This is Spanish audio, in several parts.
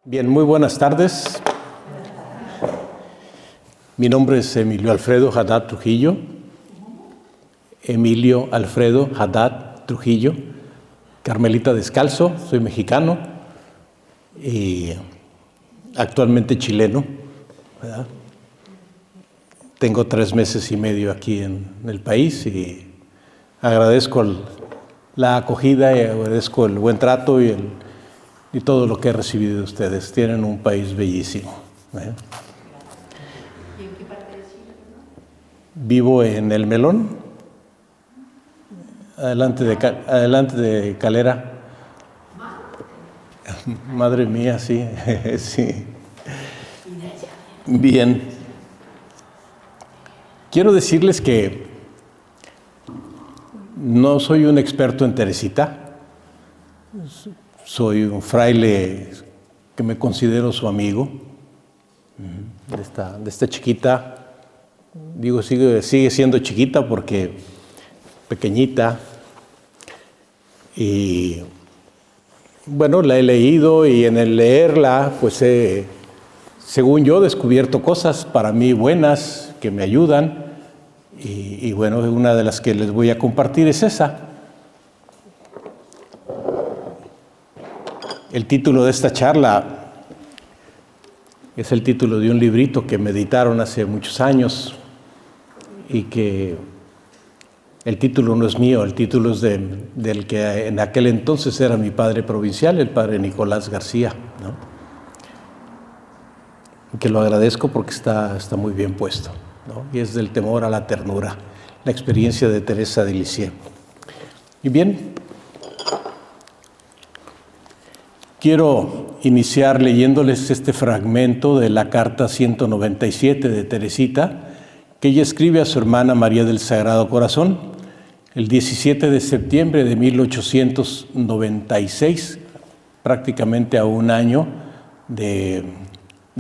Bien, muy buenas tardes. Mi nombre es Emilio Alfredo Haddad Trujillo. Emilio Alfredo Haddad Trujillo, Carmelita Descalzo, soy mexicano y actualmente chileno, ¿verdad? Tengo 3 meses y medio aquí en el país y agradezco la acogida y agradezco el buen trato y todo lo que he recibido de ustedes. Tienen un país bellísimo. ¿Y en qué parte de Chile? Vivo en El Melón, adelante de Calera. Madre mía, sí, sí. Bien. Quiero decirles que no soy un experto en Teresita. Soy un fraile que me considero su amigo. De esta chiquita, digo, sigue siendo chiquita porque pequeñita. Y bueno, la he leído y en el leerla, pues según yo, he descubierto cosas para mí buenas que me ayudan. Y bueno, una de las que les voy a compartir es esa. El título de esta charla es el título de un librito que me editaron hace muchos años y que el título no es mío, el título es del que en aquel entonces era mi padre provincial, el padre Nicolás García, ¿no? Que lo agradezco porque está muy bien puesto, ¿no? Y es del temor a la ternura, la experiencia de Teresa de Lisieux. Y bien, quiero iniciar leyéndoles este fragmento de la carta 197 de Teresita, que ella escribe a su hermana María del Sagrado Corazón, el 17 de septiembre de 1896, prácticamente a un año de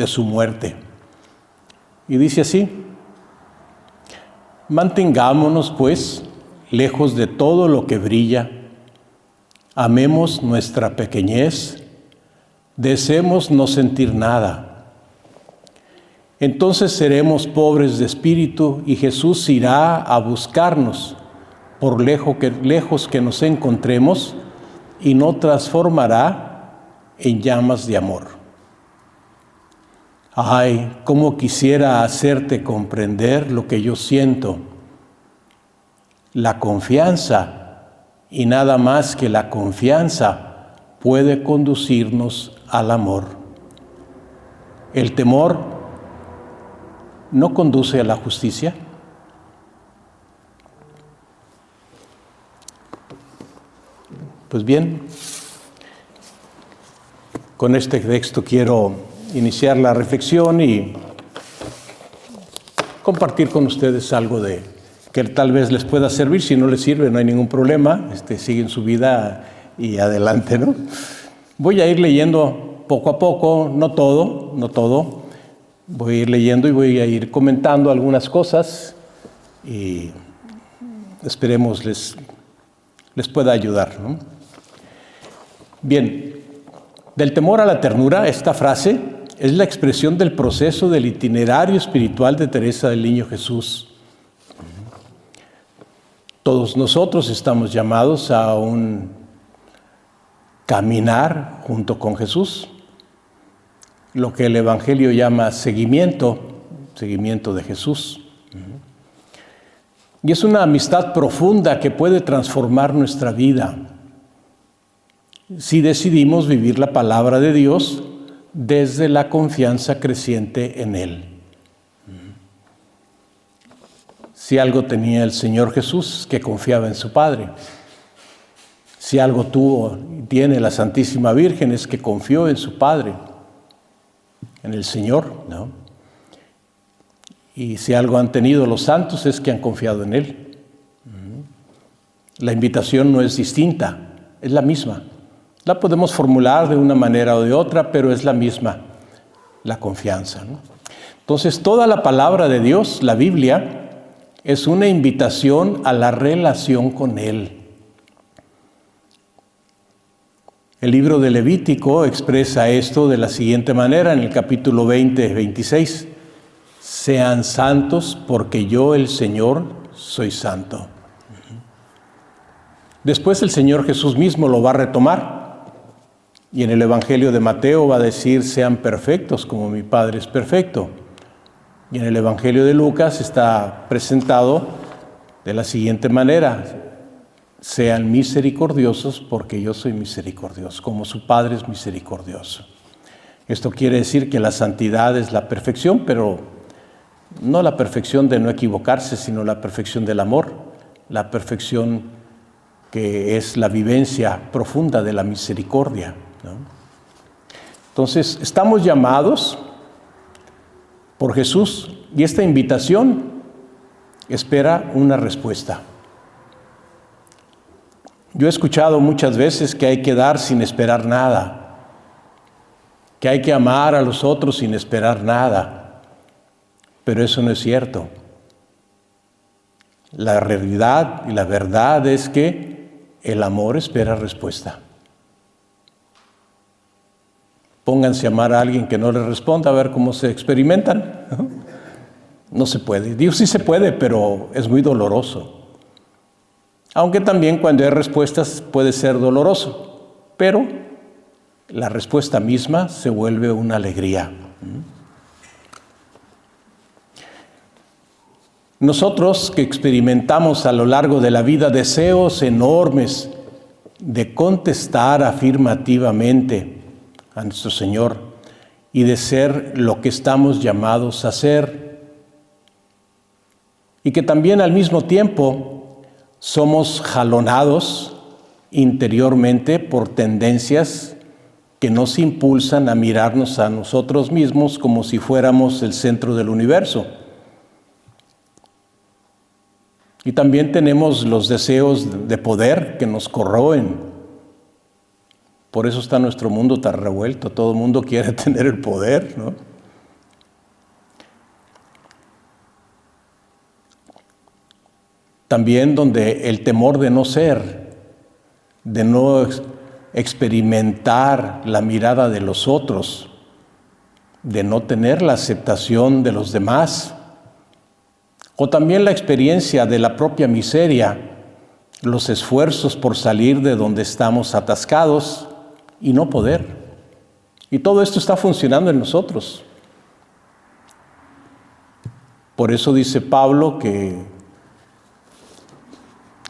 su muerte. Y dice así: mantengámonos, pues, lejos de todo lo que brilla, amemos nuestra pequeñez, deseemos no sentir nada. Entonces seremos pobres de espíritu y Jesús irá a buscarnos por lejos que nos encontremos y nos transformará en llamas de amor. Ay, cómo quisiera hacerte comprender lo que yo siento. La confianza, y nada más que la confianza, puede conducirnos al amor. El temor no conduce a la justicia. Pues bien, con este texto quiero iniciar la reflexión y compartir con ustedes algo que tal vez les pueda servir. Si no les sirve, no hay ningún problema, siguen su vida y adelante, ¿no? Voy a ir leyendo poco a poco, no todo. Voy a ir leyendo y voy a ir comentando algunas cosas y esperemos les pueda ayudar, ¿no? Bien, del temor a la ternura, esta frase es la expresión del proceso del itinerario espiritual de Teresa del Niño Jesús. Todos nosotros estamos llamados a un caminar junto con Jesús, lo que el Evangelio llama seguimiento de Jesús. Y es una amistad profunda que puede transformar nuestra vida si decidimos vivir la palabra de Dios desde la confianza creciente en Él. Si algo tenía el Señor Jesús, que confiaba en su Padre. Si algo tuvo y tiene la Santísima Virgen, es que confió en su Padre, en el Señor, ¿no? Y si algo han tenido los santos es que han confiado en Él. La invitación no es distinta, es la misma. La podemos formular de una manera o de otra, pero es la misma, la confianza, ¿no? Entonces, toda la palabra de Dios, la Biblia, es una invitación a la relación con Él. El libro de Levítico expresa esto de la siguiente manera en el capítulo 20, 26. Sean santos porque yo, el Señor, soy santo. Después el Señor Jesús mismo lo va a retomar. Y en el Evangelio de Mateo va a decir, sean perfectos como mi Padre es perfecto. Y en el Evangelio de Lucas está presentado de la siguiente manera, sean misericordiosos porque yo soy misericordioso, como su Padre es misericordioso. Esto quiere decir que la santidad es la perfección, pero no la perfección de no equivocarse, sino la perfección del amor, la perfección que es la vivencia profunda de la misericordia, ¿no? Entonces, estamos llamados por Jesús y esta invitación espera una respuesta. Yo he escuchado muchas veces que hay que dar sin esperar nada, que hay que amar a los otros sin esperar nada, pero eso no es cierto. La realidad y la verdad es que el amor espera respuesta. Pónganse a amar a alguien que no les responda, a ver cómo se experimentan. No se puede. Dios sí se puede, pero es muy doloroso. Aunque también cuando hay respuestas puede ser doloroso, pero la respuesta misma se vuelve una alegría. Nosotros que experimentamos a lo largo de la vida deseos enormes de contestar afirmativamente a nuestro Señor y de ser lo que estamos llamados a ser, y que también al mismo tiempo somos jalonados interiormente por tendencias que nos impulsan a mirarnos a nosotros mismos como si fuéramos el centro del universo. Y también tenemos los deseos de poder que nos corroen. Por eso está nuestro mundo tan revuelto. Todo el mundo quiere tener el poder, ¿no? También donde el temor de no ser, de no experimentar la mirada de los otros, de no tener la aceptación de los demás, o también la experiencia de la propia miseria, los esfuerzos por salir de donde estamos atascados y no poder. Y todo esto está funcionando en nosotros. Por eso dice Pablo que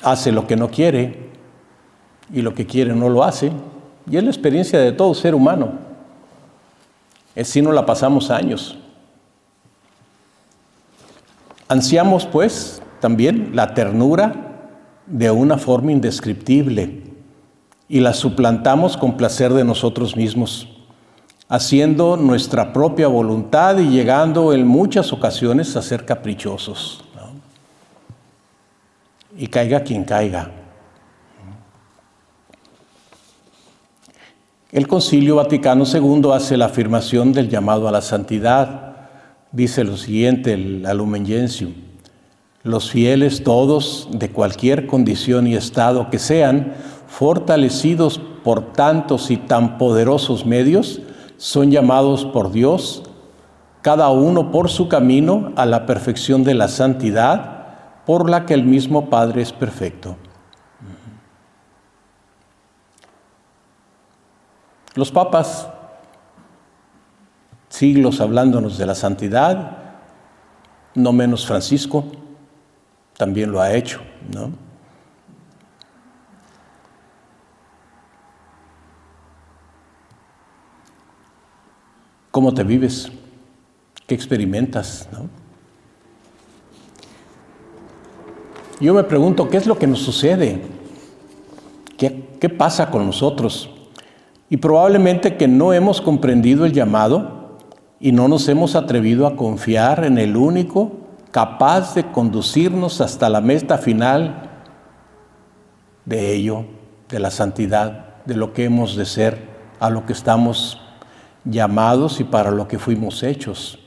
hace lo que no quiere y lo que quiere no lo hace. Y es la experiencia de todo ser humano. Así no la pasamos años. Ansiamos, pues, también la ternura de una forma indescriptible y la suplantamos con placer de nosotros mismos, haciendo nuestra propia voluntad y llegando en muchas ocasiones a ser caprichosos, ¿no? Y caiga quien caiga. El Concilio Vaticano II hace la afirmación del llamado a la santidad. Dice lo siguiente, el Lumen Gentium: los fieles todos, de cualquier condición y estado que sean, fortalecidos por tantos y tan poderosos medios, son llamados por Dios, cada uno por su camino, a la perfección de la santidad, por la que el mismo Padre es perfecto. Los papas, siglos hablándonos de la santidad, no menos Francisco, también lo ha hecho, ¿no? ¿Cómo te vives? ¿Qué experimentas, no? Yo me pregunto, ¿qué es lo que nos sucede? ¿Qué pasa con nosotros? Y probablemente que no hemos comprendido el llamado y no nos hemos atrevido a confiar en el único capaz de conducirnos hasta la meta final de ello, de la santidad, de lo que hemos de ser, a lo que estamos llamados y para lo que fuimos hechos.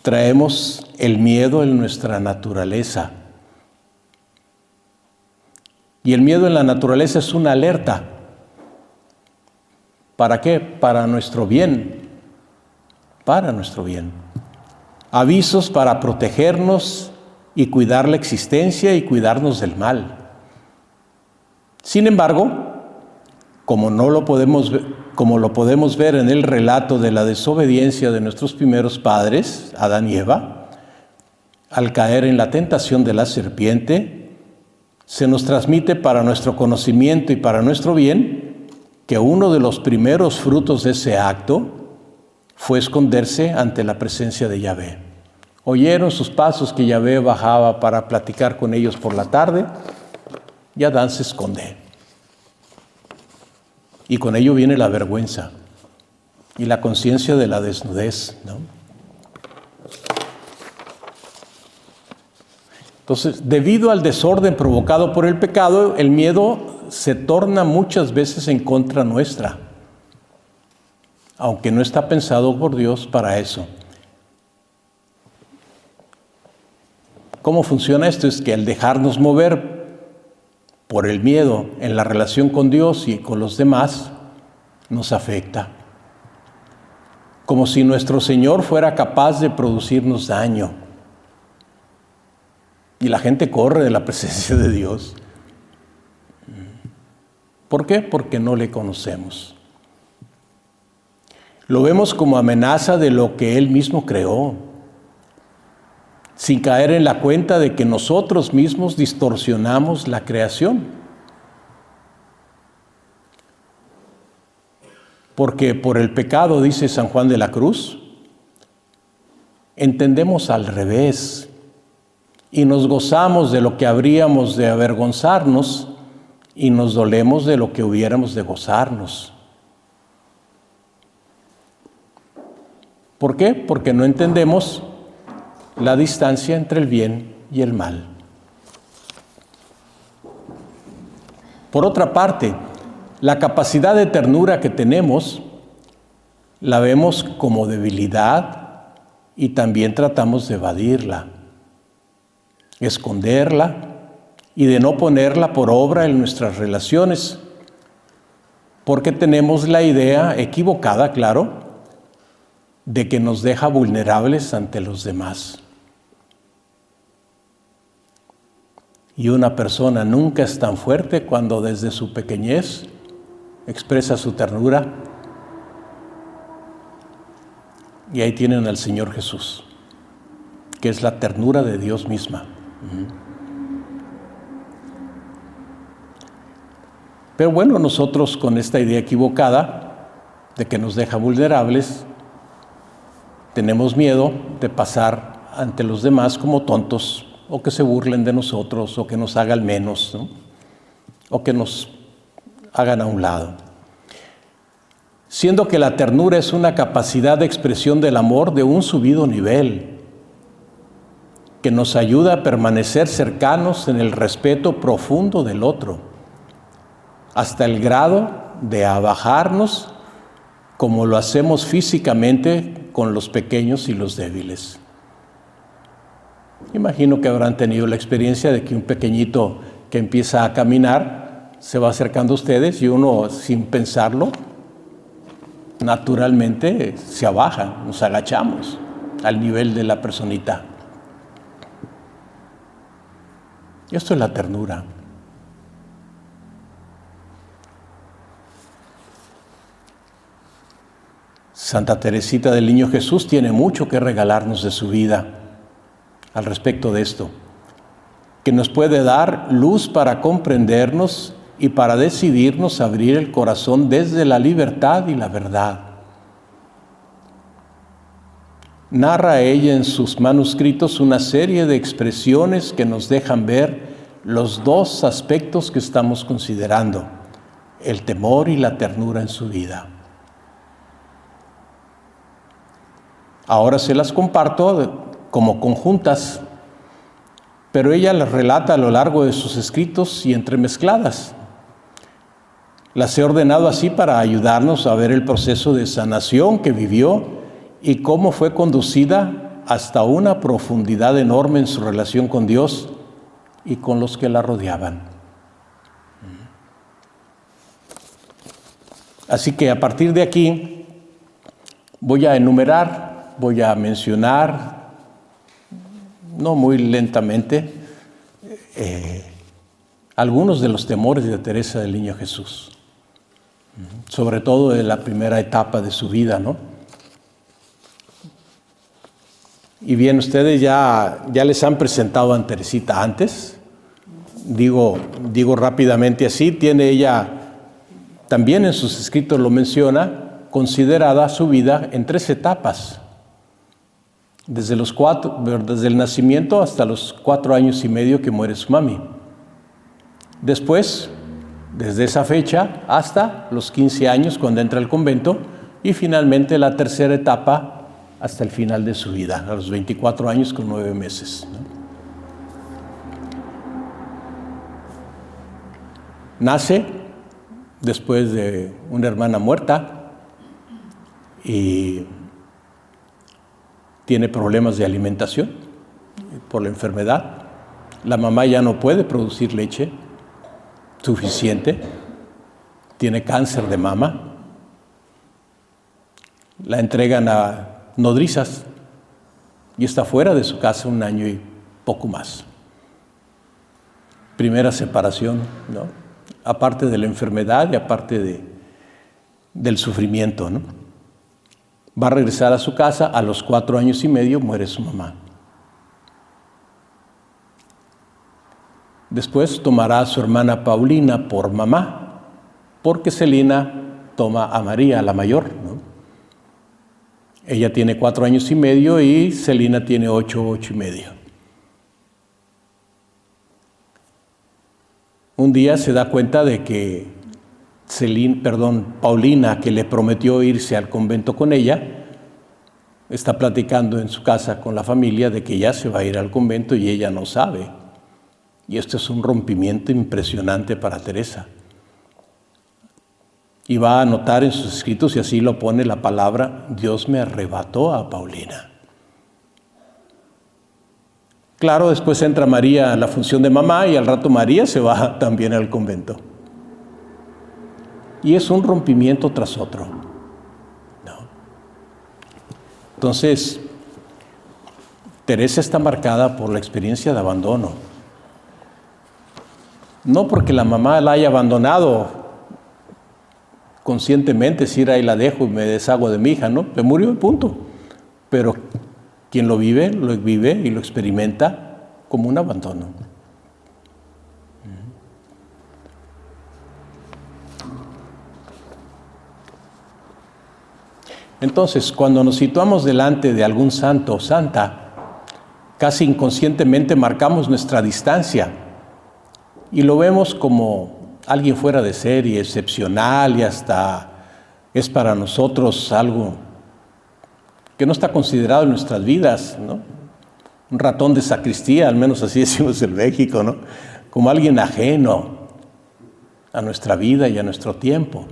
Traemos el miedo en nuestra naturaleza. Y el miedo en la naturaleza es una alerta. ¿Para qué? Para nuestro bien. Para nuestro bien. Avisos para protegernos y cuidar la existencia y cuidarnos del mal. Sin embargo, como lo podemos ver en el relato de la desobediencia de nuestros primeros padres, Adán y Eva, al caer en la tentación de la serpiente, se nos transmite para nuestro conocimiento y para nuestro bien que uno de los primeros frutos de ese acto fue esconderse ante la presencia de Yahvé. Oyeron sus pasos que Yahvé bajaba para platicar con ellos por la tarde y Adán se esconde. Y con ello viene la vergüenza y la conciencia de la desnudez, ¿no? Entonces, debido al desorden provocado por el pecado, el miedo se torna muchas veces en contra nuestra, aunque no está pensado por Dios para eso. ¿Cómo funciona esto? Es que al dejarnos mover por el miedo en la relación con Dios y con los demás, nos afecta. Como si nuestro Señor fuera capaz de producirnos daño. Y la gente corre de la presencia de Dios. ¿Por qué? Porque no le conocemos. Lo vemos como amenaza de lo que Él mismo creó, sin caer en la cuenta de que nosotros mismos distorsionamos la creación. Porque por el pecado, dice San Juan de la Cruz, entendemos al revés y nos gozamos de lo que habríamos de avergonzarnos y nos dolemos de lo que hubiéramos de gozarnos. ¿Por qué? Porque no entendemos la distancia entre el bien y el mal. Por otra parte, la capacidad de ternura que tenemos la vemos como debilidad y también tratamos de evadirla, esconderla y de no ponerla por obra en nuestras relaciones, porque tenemos la idea equivocada, claro, de que nos deja vulnerables ante los demás. Y una persona nunca es tan fuerte cuando desde su pequeñez expresa su ternura. Y ahí tienen al Señor Jesús, que es la ternura de Dios misma. Pero bueno, nosotros con esta idea equivocada de que nos deja vulnerables, tenemos miedo de pasar ante los demás como tontos, o que se burlen de nosotros, o que nos hagan menos, ¿no? O que nos hagan a un lado. Siendo que la ternura es una capacidad de expresión del amor de un subido nivel, que nos ayuda a permanecer cercanos en el respeto profundo del otro, hasta el grado de abajarnos como lo hacemos físicamente con los pequeños y los débiles. Imagino que habrán tenido la experiencia de que un pequeñito que empieza a caminar se va acercando a ustedes y uno, sin pensarlo, naturalmente se abaja, nos agachamos al nivel de la personita. Esto es la ternura. Santa Teresita del Niño Jesús tiene mucho que regalarnos de su vida al respecto de esto, que nos puede dar luz para comprendernos y para decidirnos a abrir el corazón desde la libertad y la verdad. Narra ella en sus manuscritos una serie de expresiones que nos dejan ver los dos aspectos que estamos considerando, el temor y la ternura en su vida. Ahora se las comparto como conjuntas, pero ella las relata a lo largo de sus escritos y entremezcladas. Las he ordenado así para ayudarnos a ver el proceso de sanación que vivió y cómo fue conducida hasta una profundidad enorme en su relación con Dios y con los que la rodeaban. Así que a partir de aquí voy a enumerar, voy a mencionar, no muy lentamente, algunos de los temores de Teresa del Niño Jesús, sobre todo de la primera etapa de su vida, ¿no? Y bien, ustedes ya les han presentado a Teresita antes. Digo rápidamente así, tiene ella, también en sus escritos lo menciona, considerada su vida en 3 etapas. Desde el nacimiento hasta los 4 años y medio que muere su mami. Después, desde esa fecha hasta los 15 años cuando entra al convento, y finalmente la tercera etapa hasta el final de su vida, a los 24 años con 9 meses. Nace después de una hermana muerta y tiene problemas de alimentación por la enfermedad. La mamá ya no puede producir leche suficiente, tiene cáncer de mama. La entregan a nodrizas y está fuera de su casa 1 año y poco más. Primera separación, ¿no? Aparte de la enfermedad y aparte del sufrimiento, ¿no? Va a regresar a su casa, a los 4 años y medio muere su mamá. Después tomará a su hermana Paulina por mamá, porque Celina toma a María, la mayor, ¿no? Ella tiene 4 años y medio y Celina tiene 8 y medio. Un día se da cuenta de que Paulina, que le prometió irse al convento con ella, está platicando en su casa con la familia de que ya se va a ir al convento y ella no sabe. Y esto es un rompimiento impresionante para Teresa. Y va a anotar en sus escritos, y así lo pone la palabra, Dios me arrebató a Paulina. Claro, después entra María a la función de mamá y al rato María se va también al convento. Y es un rompimiento tras otro, ¿no? Entonces, Teresa está marcada por la experiencia de abandono. No porque la mamá la haya abandonado conscientemente, decir, ahí la dejo y me deshago de mi hija, ¿no? Me murió y punto. Pero quien lo vive y lo experimenta como un abandono. Entonces, cuando nos situamos delante de algún santo o santa, casi inconscientemente marcamos nuestra distancia y lo vemos como alguien fuera de serie, excepcional, y hasta es para nosotros algo que no está considerado en nuestras vidas, ¿no? Un ratón de sacristía, al menos así decimos en México, ¿no? Como alguien ajeno a nuestra vida y a nuestro tiempo.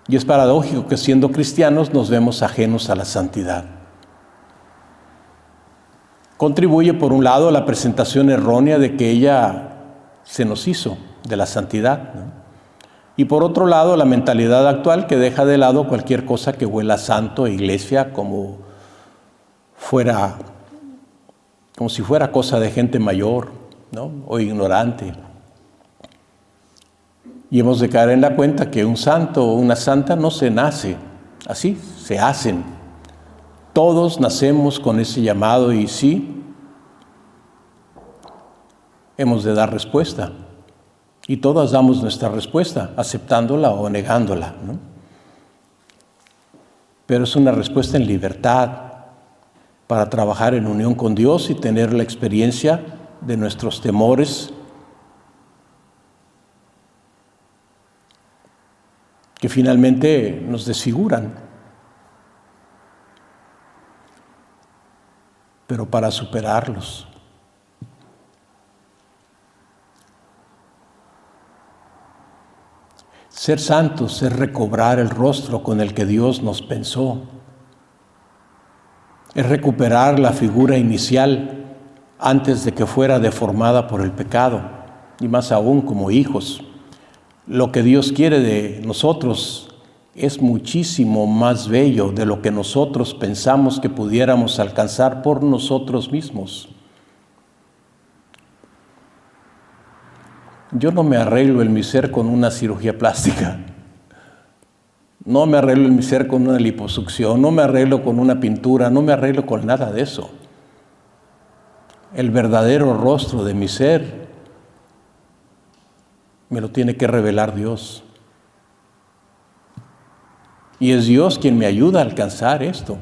Y es paradójico que siendo cristianos nos vemos ajenos a la santidad. Contribuye, por un lado, a la presentación errónea de que ella se nos hizo de la santidad, ¿no? Y por otro lado, la mentalidad actual que deja de lado cualquier cosa que huela santo e iglesia como si fuera cosa de gente mayor, ¿no? O ignorante. Y hemos de caer en la cuenta que un santo o una santa no se nace así, se hacen. Todos nacemos con ese llamado y sí, hemos de dar respuesta. Y todas damos nuestra respuesta, aceptándola o negándola, ¿no? Pero es una respuesta en libertad para trabajar en unión con Dios y tener la experiencia de nuestros temores que finalmente nos desfiguran. Pero para superarlos. Ser santos es recobrar el rostro con el que Dios nos pensó. Es recuperar la figura inicial antes de que fuera deformada por el pecado, y más aún como hijos. lo que Dios quiere de nosotros es muchísimo más bello de lo que nosotros pensamos que pudiéramos alcanzar por nosotros mismos. Yo no me arreglo en mi ser con una cirugía plástica. No me arreglo en mi ser con una liposucción, no me arreglo con una pintura, no me arreglo con nada de eso. El verdadero rostro de mi ser me lo tiene que revelar Dios. Y es Dios quien me ayuda a alcanzar esto.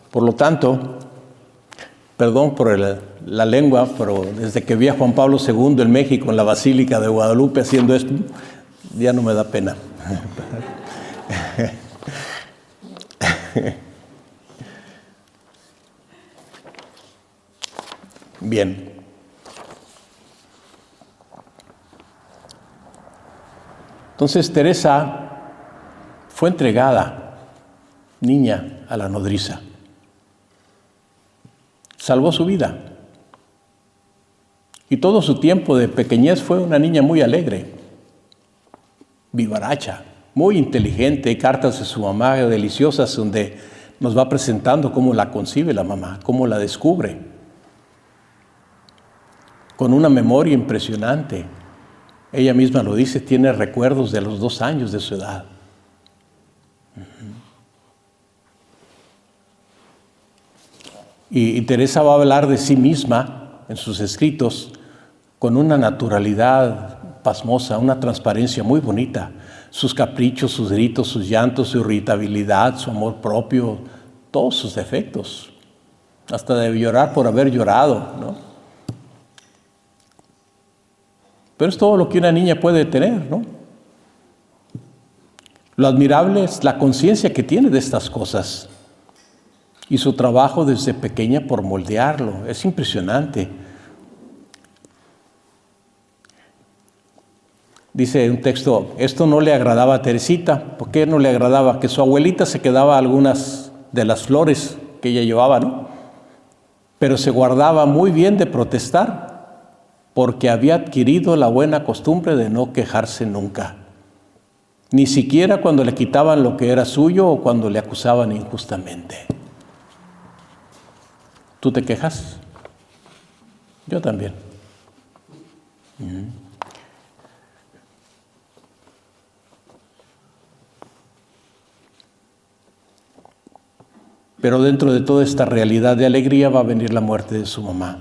Por lo tanto, perdón por la lengua, pero desde que vi a Juan Pablo II en México, en la Basílica de Guadalupe, haciendo esto, ya no me da pena. Bien. Entonces Teresa fue entregada, niña, a la nodriza. Salvó su vida. Y todo su tiempo de pequeñez fue una niña muy alegre, vivaracha, muy inteligente. Cartas de su mamá deliciosas donde nos va presentando cómo la concibe la mamá, cómo la descubre. Con una memoria impresionante. Ella misma lo dice, tiene recuerdos de los 2 años de su edad. Y Teresa va a hablar de sí misma en sus escritos con una naturalidad pasmosa, una transparencia muy bonita. Sus caprichos, sus gritos, sus llantos, su irritabilidad, su amor propio, todos sus defectos. Hasta de llorar por haber llorado, ¿no? Pero es todo lo que una niña puede tener, ¿no? Lo admirable es la conciencia que tiene de estas cosas y su trabajo desde pequeña por moldearlo. Es impresionante. Dice un texto, esto no le agradaba a Teresita. ¿Por qué no le agradaba? Que su abuelita se quedaba algunas de las flores que ella llevaba, ¿no? Pero se guardaba muy bien de protestar, porque había adquirido la buena costumbre de no quejarse nunca, ni siquiera cuando le quitaban lo que era suyo o cuando le acusaban injustamente. ¿Tú te quejas? Yo también. Pero dentro de toda esta realidad de alegría va a venir la muerte de su mamá.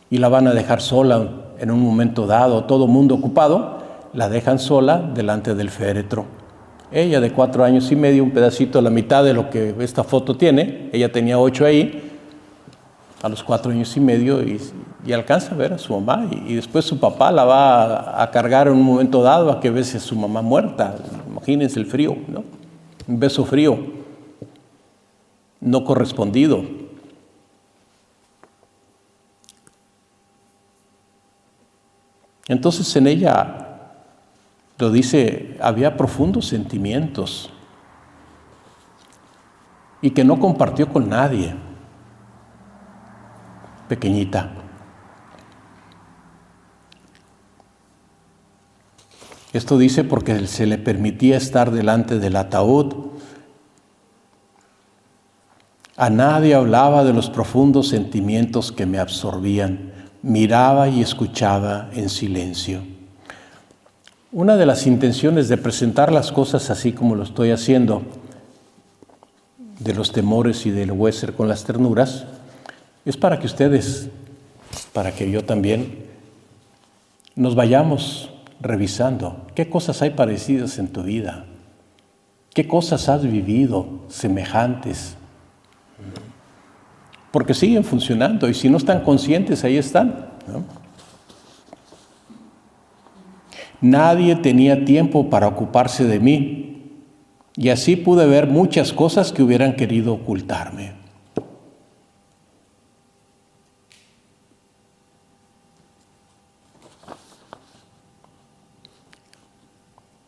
Y la van a dejar sola en un momento dado, todo mundo ocupado, la dejan sola delante del féretro. Ella de 4 años y medio, un pedacito, la mitad de lo que esta foto tiene, ella tenía 8 ahí, a los 4 años y medio, y alcanza a ver a su mamá, y después su papá la va a cargar en un momento dado a que bese a su mamá muerta. Imagínense el frío, ¿no? Un beso frío, no correspondido. Entonces en ella, lo dice, había profundos sentimientos y que no compartió con nadie. Pequeñita. Esto dice porque se le permitía estar delante del ataúd. A nadie hablaba de los profundos sentimientos que me absorbían. Miraba y escuchaba en silencio. Una de las intenciones de presentar las cosas así como lo estoy haciendo, de los temores y del huéser con las ternuras, es para que ustedes, para que yo también, nos vayamos revisando qué cosas hay parecidas en tu vida, qué cosas has vivido semejantes, porque siguen funcionando y si no están conscientes, ahí están, ¿no? Nadie tenía tiempo para ocuparse de mí y así pude ver muchas cosas que hubieran querido ocultarme.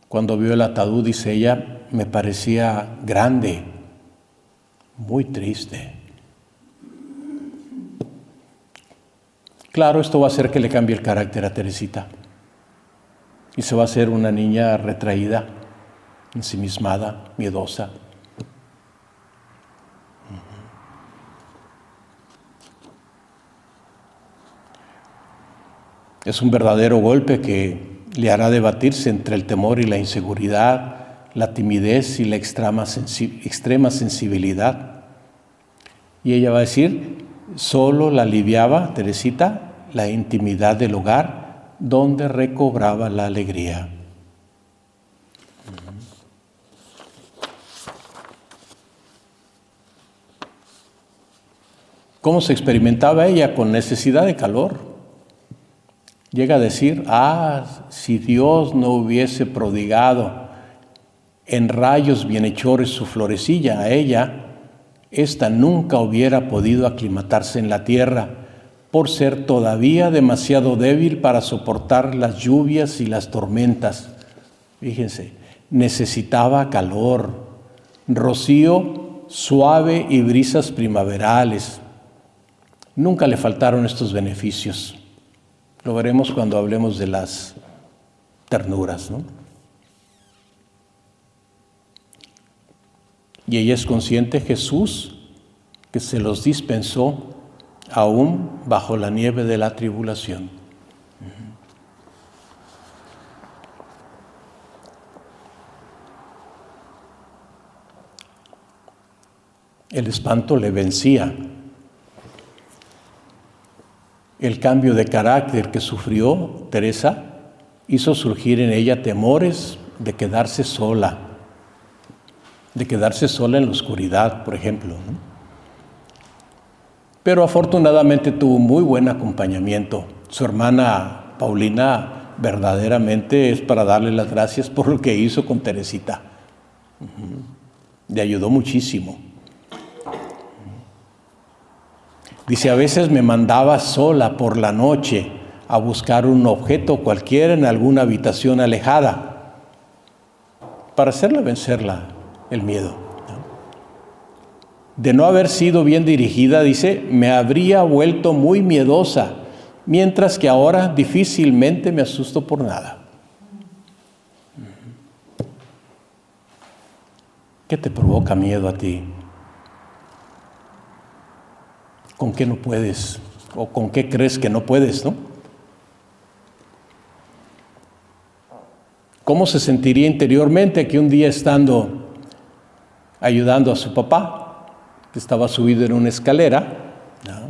Cuando vio el ataúd, dice ella, me parecía grande, muy triste. Claro, esto va a hacer que le cambie el carácter a Teresita. Y se va a hacer una niña retraída, ensimismada, miedosa. Es un verdadero golpe que le hará debatirse entre el temor y la inseguridad, la timidez y la extrema sensibilidad. Y ella va a decir, solo la aliviaba, Teresita, la intimidad del hogar, donde recobraba la alegría. ¿Cómo se experimentaba ella? Con necesidad de calor. Llega a decir, si Dios no hubiese prodigado en rayos bienhechores su florecilla a ella, ésta nunca hubiera podido aclimatarse en la tierra, por ser todavía demasiado débil para soportar las lluvias y las tormentas. Fíjense, necesitaba calor, rocío suave y brisas primaverales. Nunca le faltaron estos beneficios. Lo veremos cuando hablemos de las ternuras, ¿no? Y ella es consciente, Jesús, que se los dispensó aún bajo la nieve de la tribulación. El espanto le vencía. El cambio de carácter que sufrió Teresa hizo surgir en ella temores de quedarse sola en la oscuridad, por ejemplo, ¿no? Pero afortunadamente tuvo muy buen acompañamiento. Su hermana Paulina verdaderamente es para darle las gracias por lo que hizo con Teresita. Le ayudó muchísimo. Dice, a veces me mandaba sola por la noche a buscar un objeto cualquiera en alguna habitación alejada para hacerla vencerla el miedo, ¿no? De no haber sido bien dirigida, dice, me habría vuelto muy miedosa, mientras que ahora difícilmente me asusto por nada. ¿Qué te provoca miedo a ti? ¿Con qué no puedes? ¿O con qué crees que no puedes, no? ¿Cómo se sentiría interiormente que un día estando ayudando a su papá, que estaba subido en una escalera, ¿no?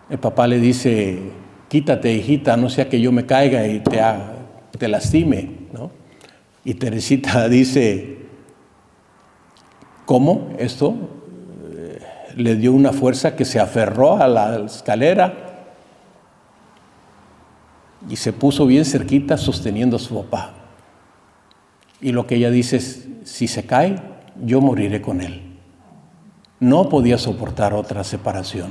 El papá le dice, quítate, hijita, no sea que yo me caiga y te lastime, ¿no? Y Teresita dice, ¿cómo esto? Le dio una fuerza que se aferró a la escalera y se puso bien cerquita sosteniendo a su papá. Y lo que ella dice es, si se cae, yo moriré con él. No podía soportar otra separación.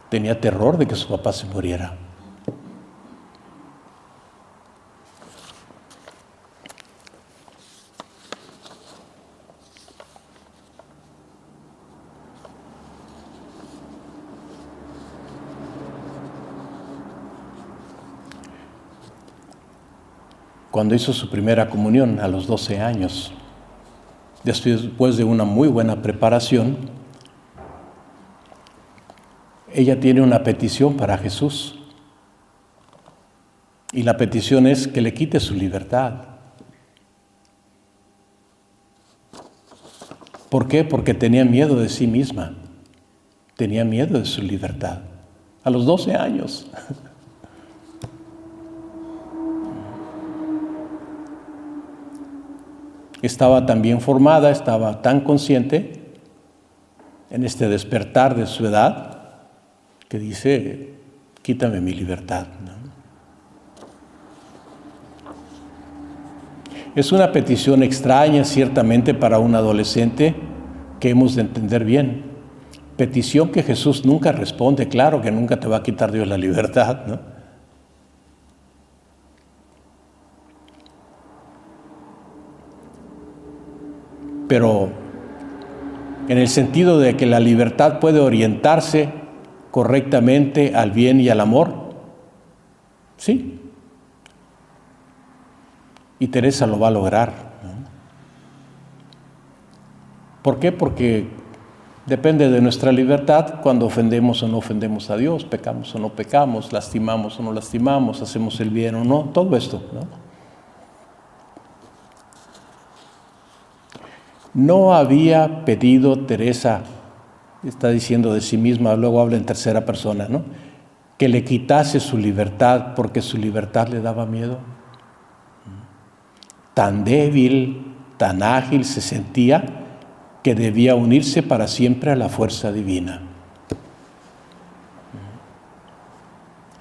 Tenía terror de que su papá se muriera. Cuando hizo su primera comunión a los 12 años, después de una muy buena preparación, ella tiene una petición para Jesús. Y la petición es que le quite su libertad. ¿Por qué? Porque tenía miedo de sí misma. Tenía miedo de su libertad. A los 12 años. Estaba tan bien formada, estaba tan consciente en este despertar de su edad que dice, quítame mi libertad, ¿no? Es una petición extraña, ciertamente, para un adolescente que hemos de entender bien. Petición que Jesús nunca responde, claro que nunca te va a quitar Dios la libertad, ¿no? pero en el sentido de que la libertad puede orientarse correctamente al bien y al amor, sí. Y Teresa lo va a lograr, ¿no? ¿Por qué? Porque depende de nuestra libertad cuando ofendemos o no ofendemos a Dios, pecamos o no pecamos, lastimamos o no lastimamos, hacemos el bien o no, todo esto, ¿no? No había pedido Teresa, está diciendo de sí misma, luego habla en tercera persona, ¿no?, que le quitase su libertad porque su libertad le daba miedo. Tan débil, tan ágil se sentía que debía unirse para siempre a la fuerza divina.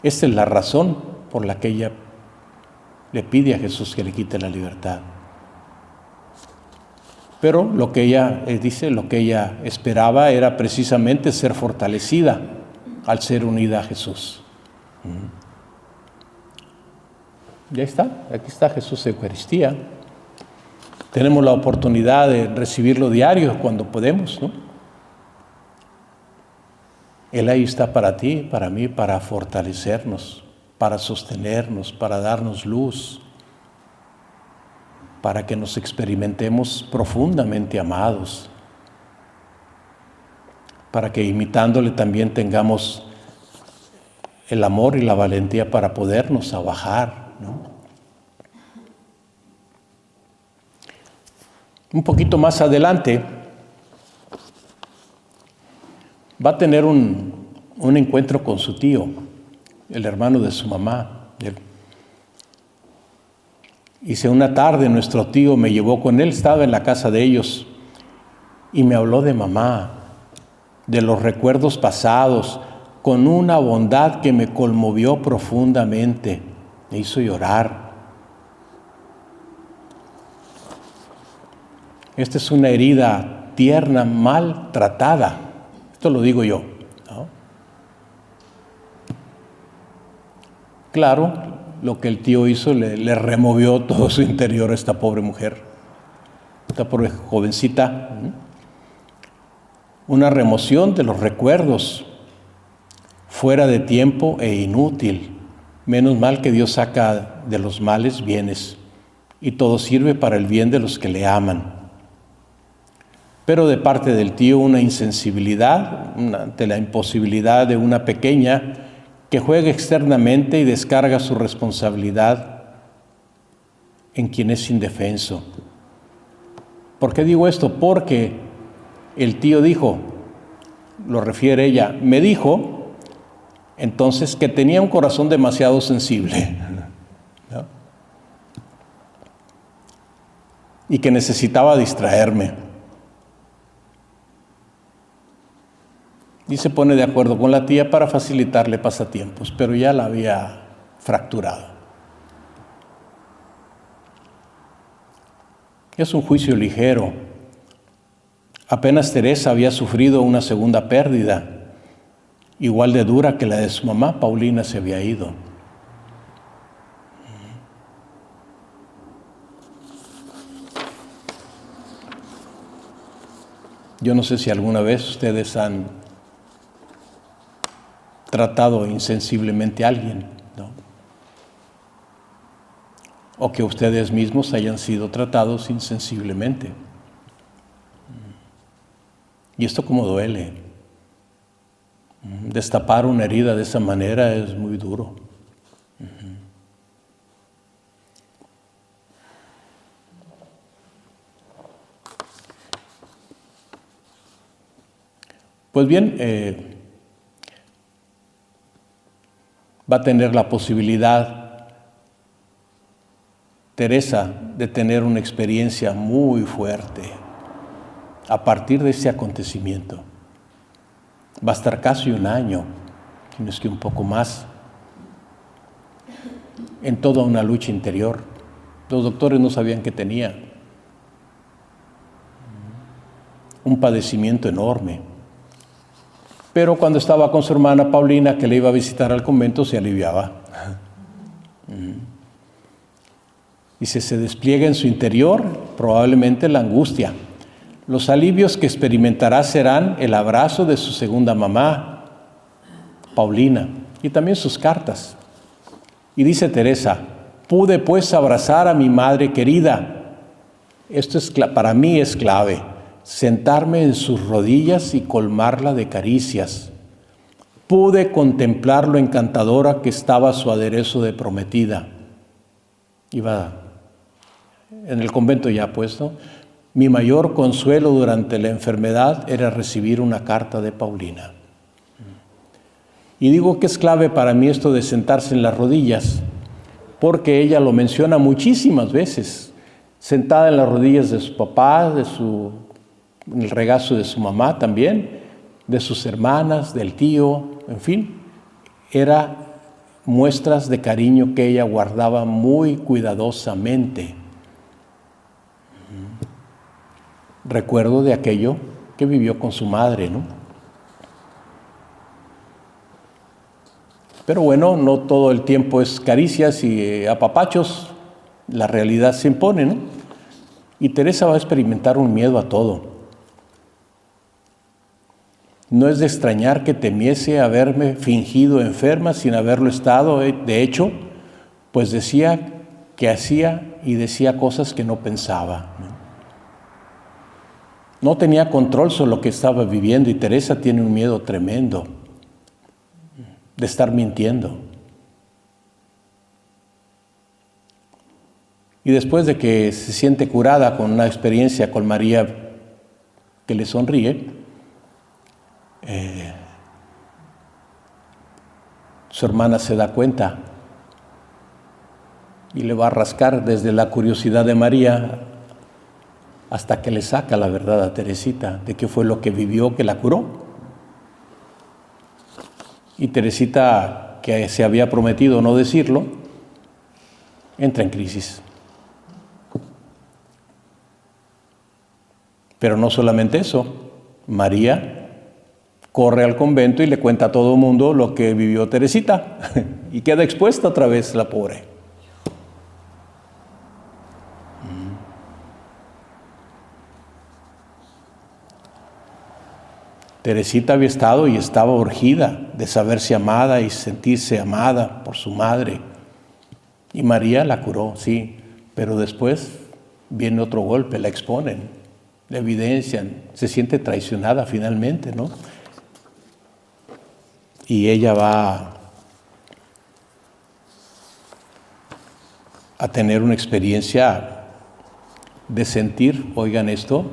Esta es la razón por la que ella le pide a Jesús que le quite la libertad. Pero lo que ella dice, lo que ella esperaba era precisamente ser fortalecida al ser unida a Jesús. Ya está, aquí está Jesús en Eucaristía. Tenemos la oportunidad de recibirlo diario cuando podemos, ¿no? Él ahí está para ti, para mí, para fortalecernos, para sostenernos, para darnos luz, para que nos experimentemos profundamente amados, para que imitándole también tengamos el amor y la valentía para podernos abajar, ¿no? Un poquito más adelante va a tener un encuentro con su tío, el hermano de su mamá. Dice, una tarde nuestro tío me llevó con él, estaba en la casa de ellos, y me habló de mamá, de los recuerdos pasados, con una bondad que me conmovió profundamente, me hizo llorar. Esta es una herida tierna, mal tratada, esto lo digo yo, ¿no? Claro, lo que el tío hizo le removió todo su interior a esta pobre mujer, esta pobre jovencita. Una remoción de los recuerdos, fuera de tiempo e inútil. Menos mal que Dios saca de los males bienes, y todo sirve para el bien de los que le aman. Pero de parte del tío una insensibilidad ante la imposibilidad de una pequeña que juega externamente y descarga su responsabilidad en quien es indefenso. ¿Por qué digo esto? Porque el tío dijo, lo refiere ella, me dijo entonces que tenía un corazón demasiado sensible, ¿no?, y que necesitaba distraerme. Y se pone de acuerdo con la tía para facilitarle pasatiempos, pero ya la había fracturado. Es un juicio ligero. Apenas Teresa había sufrido una segunda pérdida, igual de dura que la de su mamá, Paulina se había ido. Yo no sé si alguna vez ustedes han tratado insensiblemente a alguien, ¿no?, o que ustedes mismos hayan sido tratados insensiblemente. Y esto como duele. Destapar una herida de esa manera es muy duro. Pues bien, va a tener la posibilidad Teresa de tener una experiencia muy fuerte a partir de ese acontecimiento. Va a estar casi un año, si no es que un poco más, en toda una lucha interior. Los doctores no sabían qué tenía. Un padecimiento enorme. Pero cuando estaba con su hermana Paulina, que le iba a visitar al convento, se aliviaba. Y se despliega en su interior probablemente la angustia, Los alivios que experimentará serán el abrazo de su segunda mamá, Paulina, y también sus cartas. Y dice Teresa, pude pues abrazar a mi madre querida. Esto para mí es clave, sentarme en sus rodillas y colmarla de caricias. Pude contemplar lo encantadora que estaba su aderezo de prometida. Iba en el convento ya puesto. Mi mayor consuelo durante la enfermedad era recibir una carta de Paulina. Y digo que es clave para mí esto de sentarse en las rodillas, porque ella lo menciona muchísimas veces, sentada en las rodillas de su papá, en el regazo de su mamá también, de sus hermanas, del tío, en fin, era muestras de cariño que ella guardaba muy cuidadosamente. Recuerdo de aquello que vivió con su madre, ¿no? Pero bueno, no todo el tiempo es caricias y apapachos, la realidad se impone, ¿no? Y Teresa va a experimentar un miedo a todo. No es de extrañar que temiese haberme fingido enferma sin haberlo estado, de hecho, pues decía que hacía y decía cosas que no pensaba. No tenía control sobre lo que estaba viviendo y Teresa tiene un miedo tremendo de estar mintiendo. Y después de que se siente curada con una experiencia con María que le sonríe, su hermana se da cuenta y le va a rascar desde la curiosidad de María hasta que le saca la verdad a Teresita de qué fue lo que vivió que la curó. Y Teresita, que se había prometido no decirlo, entra en crisis. Pero no solamente eso, María corre al convento y le cuenta a todo el mundo lo que vivió Teresita y queda expuesta otra vez la pobre. Teresita había estado y estaba urgida de saberse amada y sentirse amada por su madre. Y María la curó, sí, pero después viene otro golpe, la exponen, la evidencian, se siente traicionada finalmente, ¿no? Y ella va a tener una experiencia de sentir, oigan esto,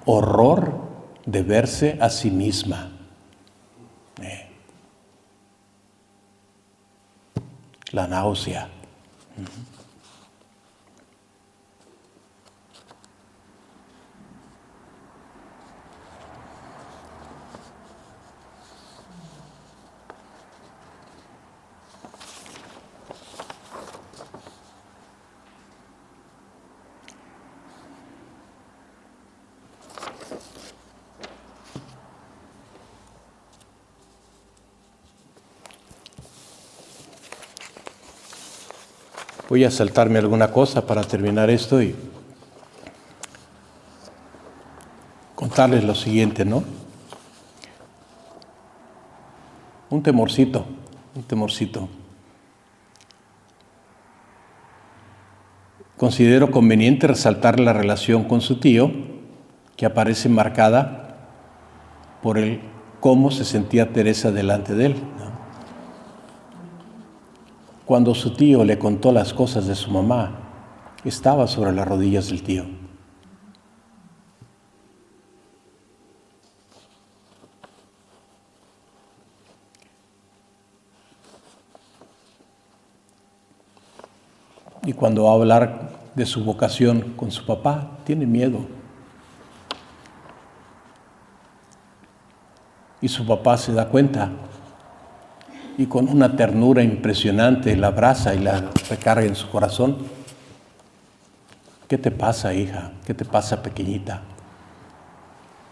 horror de verse a sí misma. La náusea. Voy a saltarme alguna cosa para terminar esto y contarles lo siguiente, ¿no? Un temorcito. Considero conveniente resaltar la relación con su tío, que aparece marcada por el cómo se sentía Teresa delante de él, ¿no? Cuando su tío le contó las cosas de su mamá, estaba sobre las rodillas del tío. Y cuando va a hablar de su vocación con su papá, tiene miedo. Y su papá se da cuenta y con una ternura impresionante la abraza y la recarga en su corazón. ¿Qué te pasa, hija? ¿Qué te pasa, pequeñita?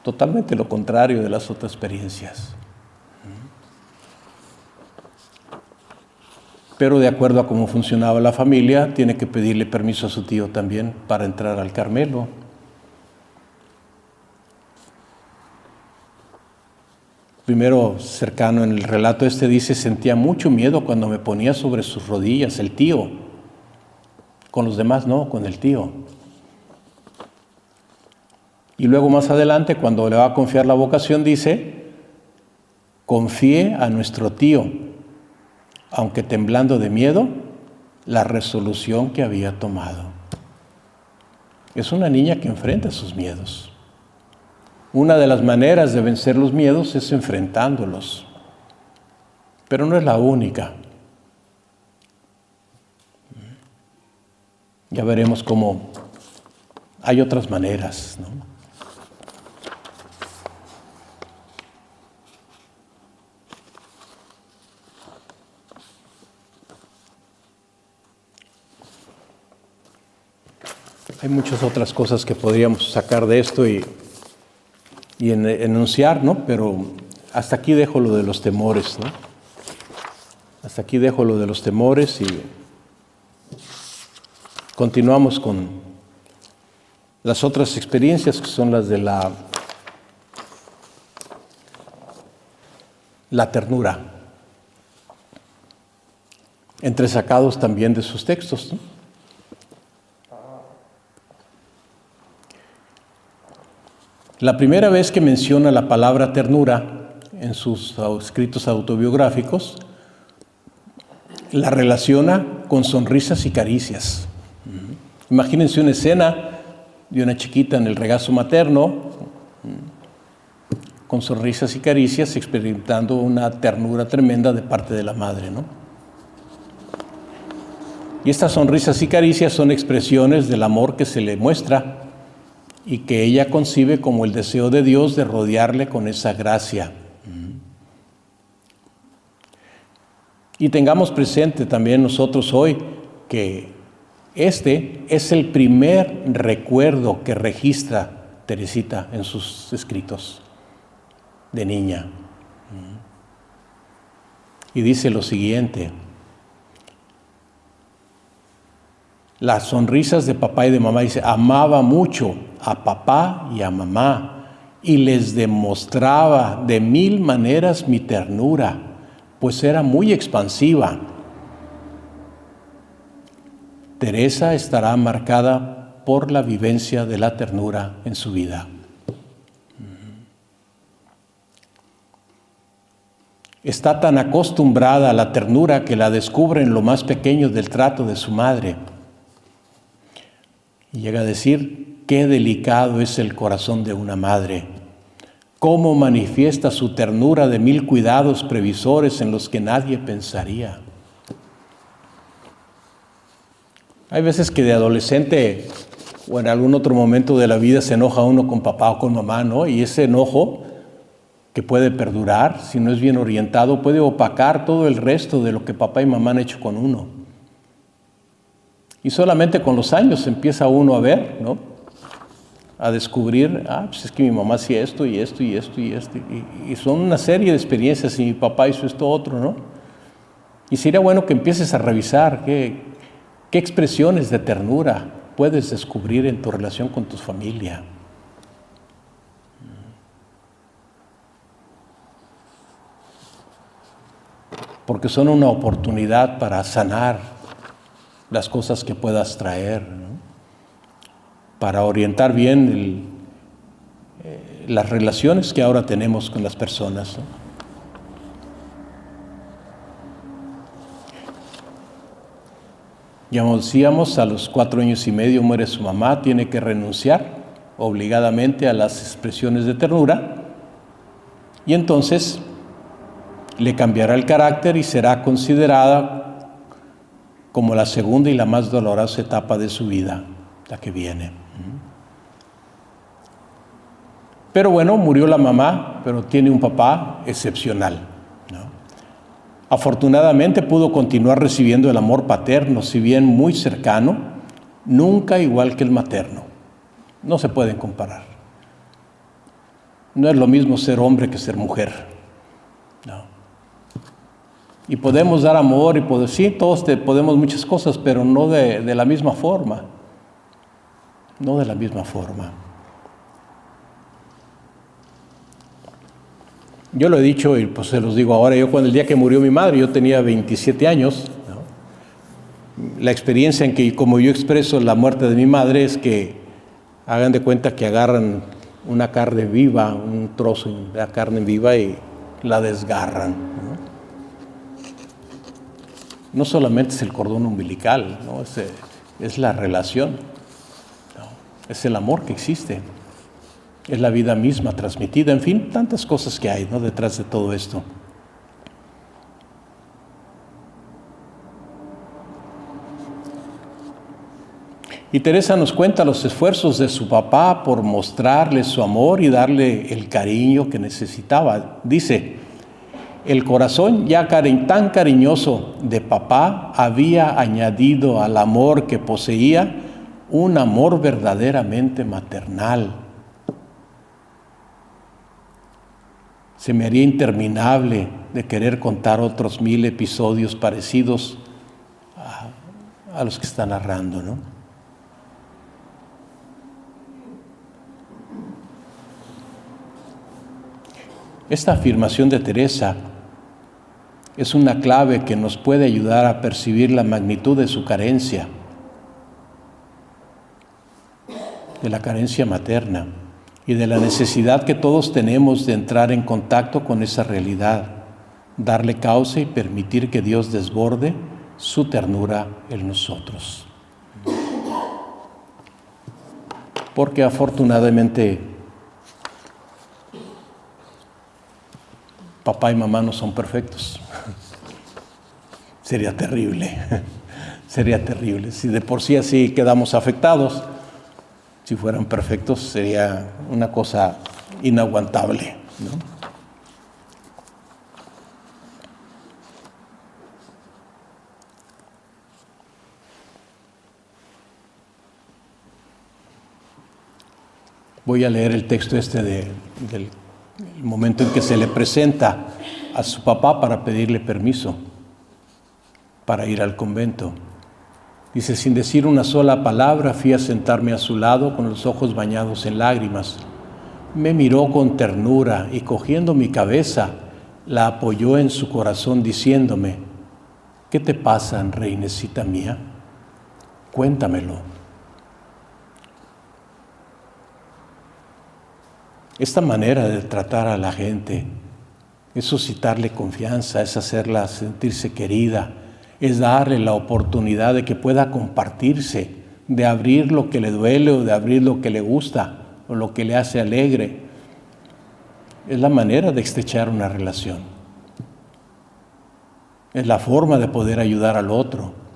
Totalmente lo contrario de las otras experiencias. Pero de acuerdo a cómo funcionaba la familia, tiene que pedirle permiso a su tío también para entrar al Carmelo. primero cercano en el relato dice, sentía mucho miedo cuando me ponía sobre sus rodillas, el tío. Con los demás no, con el tío. Y luego más adelante, cuando le va a confiar la vocación, dice, confié a nuestro tío, aunque temblando de miedo, la resolución que había tomado. Es una niña que enfrenta sus miedos. Una de las maneras de vencer los miedos es enfrentándolos, pero no es la única. Ya veremos cómo hay otras maneras, ¿no? Hay muchas otras cosas que podríamos sacar de esto y enunciar, ¿no? Pero hasta aquí dejo lo de los temores, ¿no? Hasta aquí dejo lo de los temores y continuamos con las otras experiencias que son las de la ternura, entresacados también de sus textos, ¿no? La primera vez que menciona la palabra ternura en sus escritos autobiográficos, la relaciona con sonrisas y caricias. Imagínense una escena de una chiquita en el regazo materno, con sonrisas y caricias, experimentando una ternura tremenda de parte de la madre, ¿no? Y estas sonrisas y caricias son expresiones del amor que se le muestra y que ella concibe como el deseo de Dios de rodearle con esa gracia. Y tengamos presente también nosotros hoy que este es el primer recuerdo que registra Teresita en sus escritos de niña. Y dice lo siguiente: las sonrisas de papá y de mamá, dice, amaba mucho a papá y a mamá y les demostraba de mil maneras mi ternura, pues era muy expansiva. Teresa estará marcada por la vivencia de la ternura en su vida. Está tan acostumbrada a la ternura que la descubre en lo más pequeño del trato de su madre. Y llega a decir, qué delicado es el corazón de una madre, cómo manifiesta su ternura de mil cuidados previsores en los que nadie pensaría. Hay veces que de adolescente o en algún otro momento de la vida se enoja uno con papá o con mamá, ¿no? Y ese enojo, que puede perdurar, si no es bien orientado, puede opacar todo el resto de lo que papá y mamá han hecho con uno. Y solamente con los años empieza uno a ver, ¿no? A descubrir, pues es que mi mamá hacía esto y esto y esto y esto. Y son una serie de experiencias y mi papá hizo esto otro, ¿no? Y sería bueno que empieces a revisar qué expresiones de ternura puedes descubrir en tu relación con tu familia. Porque son una oportunidad para sanar las cosas que puedas traer, ¿no? Para orientar bien las relaciones que ahora tenemos con las personas, ¿no? Ya decíamos, a los 4 años y medio muere su mamá, tiene que renunciar obligadamente a las expresiones de ternura y entonces le cambiará el carácter y será considerada como la segunda y la más dolorosa etapa de su vida, la que viene. Pero bueno, murió la mamá, pero tiene un papá excepcional, ¿no? Afortunadamente pudo continuar recibiendo el amor paterno, si bien muy cercano, nunca igual que el materno. No se pueden comparar. No es lo mismo ser hombre que ser mujer, ¿no? Y podemos dar amor y sí, todos podemos muchas cosas, pero no de la misma forma. No de la misma forma. Yo lo he dicho y pues se los digo ahora. El día que murió mi madre, yo tenía 27 años. ¿No? La experiencia en que, como yo expreso la muerte de mi madre, es que hagan de cuenta que agarran una carne viva, un trozo de la carne viva y la desgarran. No solamente es el cordón umbilical, ¿no? Es la relación, ¿no? Es el amor que existe, es la vida misma transmitida, en fin, tantas cosas que hay, ¿no?, detrás de todo esto. Y Teresa nos cuenta los esfuerzos de su papá por mostrarle su amor y darle el cariño que necesitaba. Dice: el corazón ya tan cariñoso de papá había añadido al amor que poseía un amor verdaderamente maternal. Se me haría interminable de querer contar otros 1000 episodios parecidos a los que está narrando, ¿no? Esta afirmación de Teresa es una clave que nos puede ayudar a percibir la magnitud de su carencia, de la carencia materna y de la necesidad que todos tenemos de entrar en contacto con esa realidad, darle causa y permitir que Dios desborde su ternura en nosotros. Porque afortunadamente papá y mamá no son perfectos. Sería terrible, sería terrible. Si de por sí así quedamos afectados, si fueran perfectos sería una cosa inaguantable, ¿no? Voy a leer el texto del momento en que se le presenta a su papá para pedirle permiso para ir al convento. Dice: sin decir una sola palabra, fui a sentarme a su lado con los ojos bañados en lágrimas. Me miró con ternura y, cogiendo mi cabeza, la apoyó en su corazón diciéndome: ¿qué te pasa, reinecita mía? Cuéntamelo. Esta manera de tratar a la gente es suscitarle confianza, es hacerla sentirse querida, es darle la oportunidad de que pueda compartirse, de abrir lo que le duele o de abrir lo que le gusta o lo que le hace alegre. Es la manera de estrechar una relación. Es la forma de poder ayudar al otro.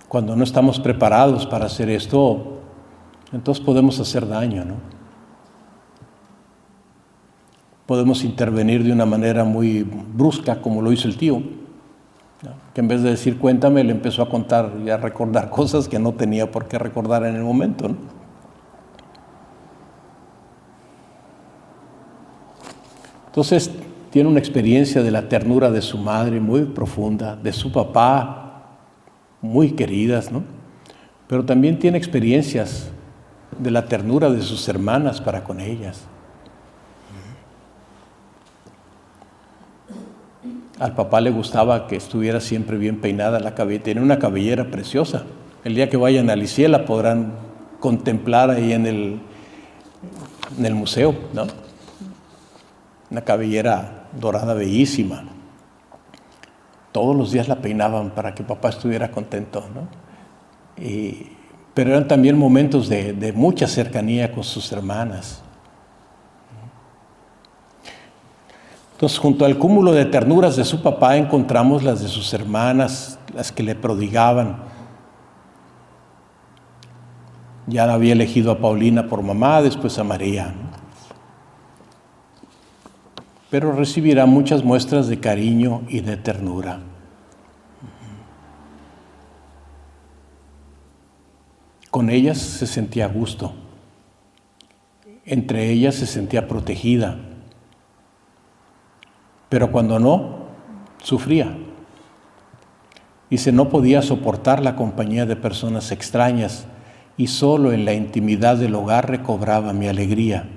Cuando no estamos preparados para hacer esto, entonces podemos hacer daño, ¿no? Podemos intervenir de una manera muy brusca, como lo hizo el tío, ¿no? Que en vez de decir cuéntame, le empezó a contar y a recordar cosas que no tenía por qué recordar en el momento, ¿no? Entonces tiene una experiencia de la ternura de su madre muy profunda, de su papá muy queridas, ¿no? Pero también tiene experiencias de la ternura de sus hermanas para con ellas. Al papá le gustaba que estuviera siempre bien peinada la cabellera, tiene una cabellera preciosa. El día que vayan a Lisieux la podrán contemplar ahí en el museo, ¿no? Una cabellera dorada bellísima. Todos los días la peinaban para que papá estuviera contento, ¿no? Pero eran también momentos de mucha cercanía con sus hermanas. Entonces, junto al cúmulo de ternuras de su papá, encontramos las de sus hermanas, las que le prodigaban. Ya había elegido a Paulina por mamá, después a María, ¿no? Pero recibirá muchas muestras de cariño y de ternura. Con ellas se sentía a gusto, entre ellas se sentía protegida, pero cuando no, sufría. Dice, no podía soportar la compañía de personas extrañas y solo en la intimidad del hogar recobraba mi alegría.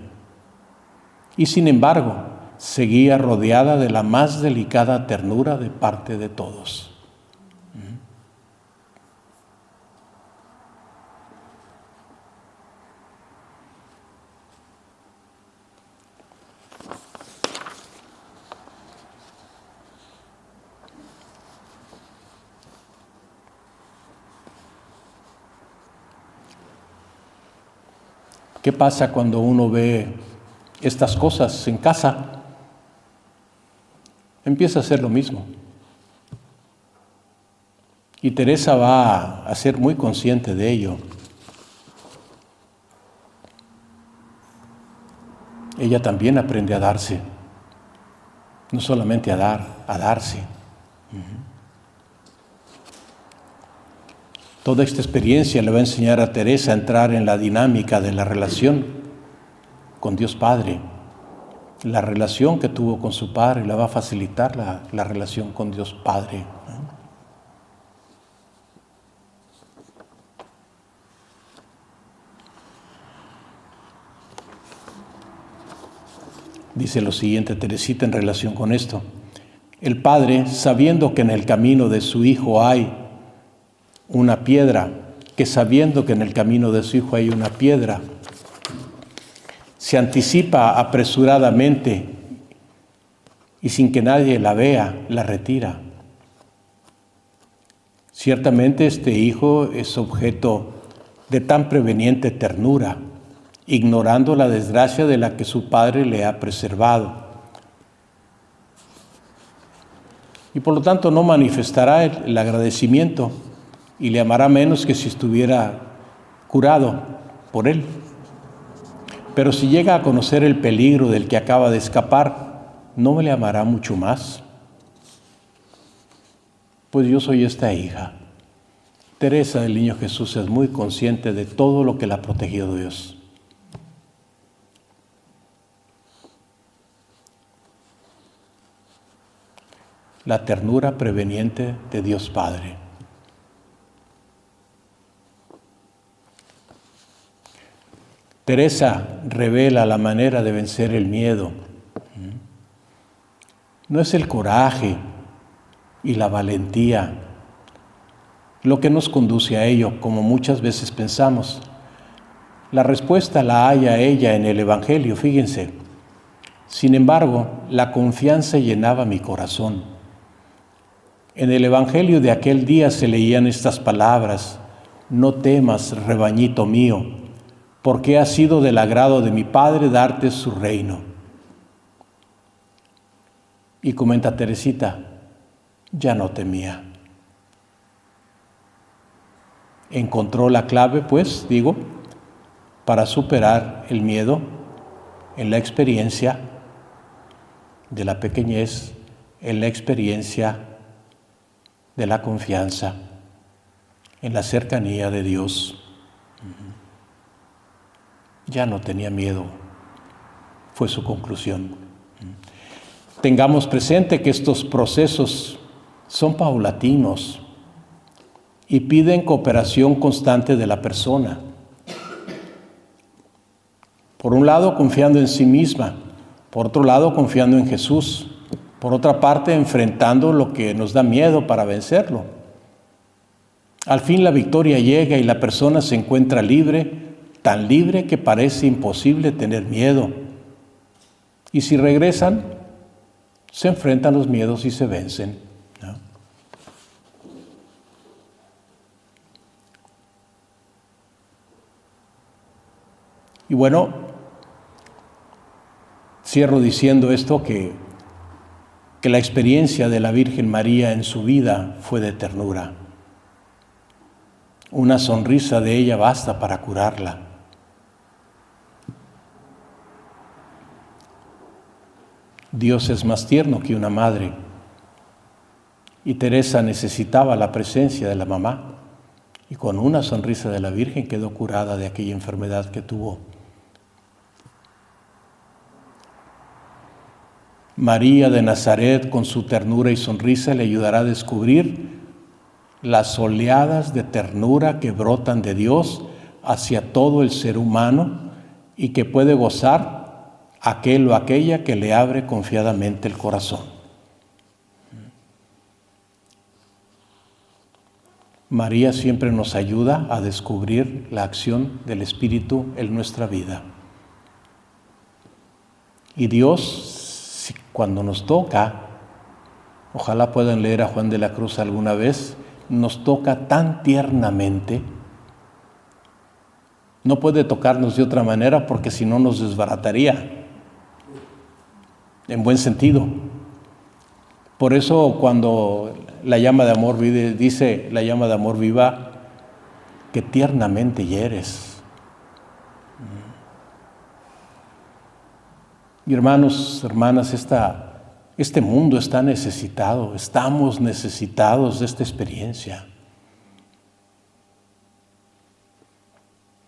Y sin embargo, seguía rodeada de la más delicada ternura de parte de todos. ¿Qué pasa cuando uno ve estas cosas en casa? Empieza a hacer lo mismo. Y Teresa va a ser muy consciente de ello. Ella también aprende a darse. No solamente a dar, a darse. Toda esta experiencia le va a enseñar a Teresa a entrar en la dinámica de la relación con Dios Padre. La relación que tuvo con su Padre le va a facilitar la relación con Dios Padre. Dice lo siguiente Teresita en relación con esto. El Padre, sabiendo que en el camino de su Hijo hay una piedra, se anticipa apresuradamente y sin que nadie la vea, la retira. Ciertamente este hijo es objeto de tan preveniente ternura, ignorando la desgracia de la que su padre le ha preservado. Y por lo tanto no manifestará el agradecimiento y le amará menos que si estuviera curado por él. Pero si llega a conocer el peligro del que acaba de escapar, ¿no me le amará mucho más? Pues yo soy esta hija. Teresa del Niño Jesús es muy consciente de todo lo que la ha protegido Dios. La ternura preveniente de Dios Padre. Teresa revela la manera de vencer el miedo. No es el coraje y la valentía lo que nos conduce a ello, como muchas veces pensamos. La respuesta la halla ella en el Evangelio, fíjense. Sin embargo, la confianza llenaba mi corazón. En el Evangelio de aquel día se leían estas palabras: no temas, rebañito mío, porque ha sido del agrado de mi Padre darte su reino. Y comenta Teresita, ya no temía. Encontró la clave, pues, para superar el miedo en la experiencia de la pequeñez, en la experiencia de la confianza, en la cercanía de Dios. Ya no tenía miedo, fue su conclusión. Tengamos presente que estos procesos son paulatinos y piden cooperación constante de la persona. Por un lado, confiando en sí misma, por otro lado, confiando en Jesús, por otra parte, enfrentando lo que nos da miedo para vencerlo. Al fin la victoria llega y la persona se encuentra libre, tan libre que parece imposible tener miedo. Y si regresan, se enfrentan los miedos y se vencen, ¿no? Y bueno, cierro diciendo esto, que la experiencia de la Virgen María en su vida fue de ternura. Una sonrisa de ella basta para curarla. Dios es más tierno que una madre, y Teresa necesitaba la presencia de la mamá, y con una sonrisa de la Virgen quedó curada de aquella enfermedad que tuvo. María de Nazaret, con su ternura y sonrisa, le ayudará a descubrir las oleadas de ternura que brotan de Dios hacia todo el ser humano y que puede gozar aquel o aquella que le abre confiadamente el corazón. María siempre nos ayuda a descubrir la acción del Espíritu en nuestra vida. Y Dios, cuando nos toca, ojalá puedan leer a Juan de la Cruz alguna vez, nos toca tan tiernamente. No puede tocarnos de otra manera porque si no nos desbarataría, en buen sentido. Por eso cuando la llama de amor vive, dice la llama de amor viva, que tiernamente hieres. Y hermanos, hermanas, este mundo está necesitado, estamos necesitados de esta experiencia.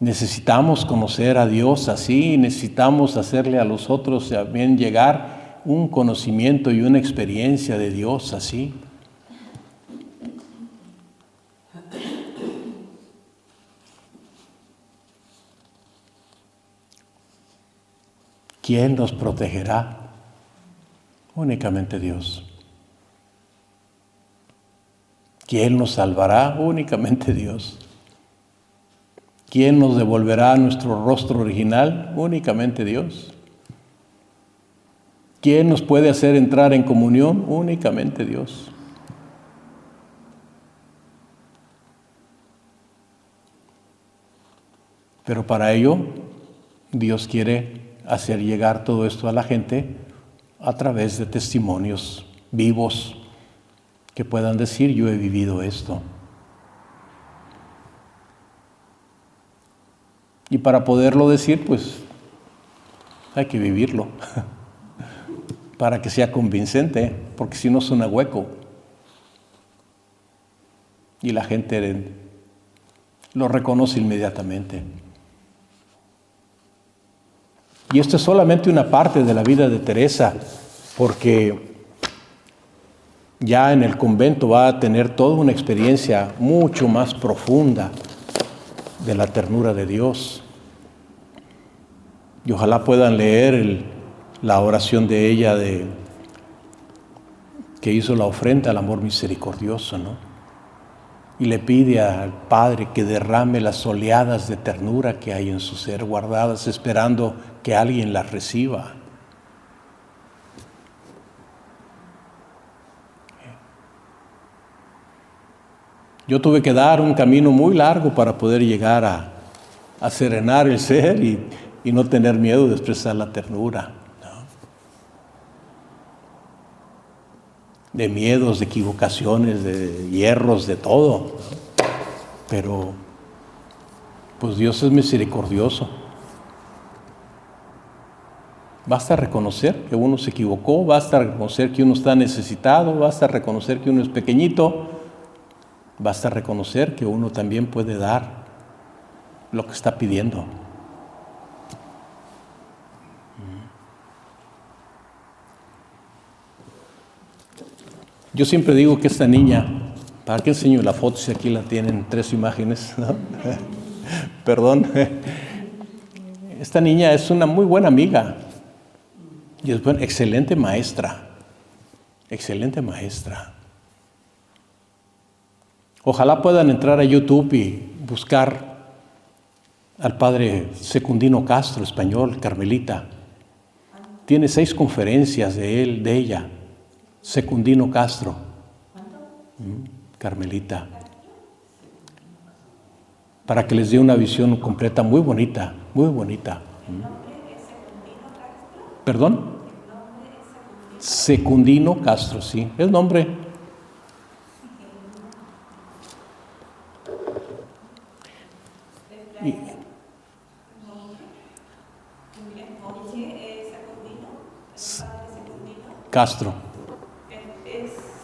Necesitamos conocer a Dios así, necesitamos hacerle a los otros también llegar un conocimiento y una experiencia de Dios así. ¿Quién nos protegerá? Únicamente Dios. ¿Quién nos salvará? Únicamente Dios. ¿Quién nos devolverá nuestro rostro original? Únicamente Dios. ¿Quién nos puede hacer entrar en comunión? Únicamente Dios. Pero para ello, Dios quiere hacer llegar todo esto a la gente a través de testimonios vivos que puedan decir, yo he vivido esto. Y para poderlo decir, pues, hay que vivirlo, para que sea convincente, porque si no suena hueco. Y la gente lo reconoce inmediatamente. Y esto es solamente una parte de la vida de Teresa, porque ya en el convento va a tener toda una experiencia mucho más profunda de la ternura de Dios. Y ojalá puedan leer la oración de ella que hizo la ofrenda al amor misericordioso, ¿no? Y le pide al Padre que derrame las oleadas de ternura que hay en su ser guardadas, esperando que alguien las reciba. Yo tuve que dar un camino muy largo para poder llegar a serenar el ser y no tener miedo de expresar la ternura, ¿no? De miedos, de equivocaciones, de hierros, de todo, ¿no? Pero pues Dios es misericordioso. Basta reconocer que uno se equivocó, basta reconocer que uno está necesitado, basta reconocer que uno es pequeñito, basta reconocer que uno también puede dar lo que está pidiendo. Yo siempre digo que esta niña, ¿para qué enseño la foto si aquí la tienen 3 imágenes, ¿no? Perdón. Esta niña es una muy buena amiga y es una excelente maestra. Excelente maestra. Ojalá puedan entrar a YouTube y buscar al padre Secundino Castro, español, carmelita. Tiene 6 conferencias de ella. Secundino Castro, carmelita, para que les dé una visión completa muy bonita, muy bonita. ¿Perdón? Secundino Castro, sí, es nombre. Castro.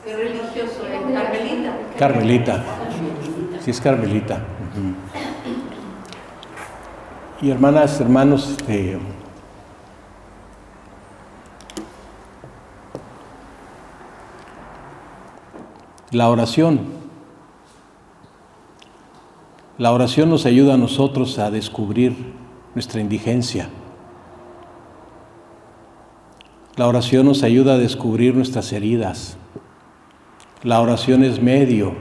¿Qué religioso es? ¿Carmelita? Carmelita. Sí, es carmelita. Y hermanas, hermanos, la oración La oración nos ayuda a nosotros a descubrir nuestra indigencia. La oración nos ayuda a descubrir nuestras heridas. La oración es medio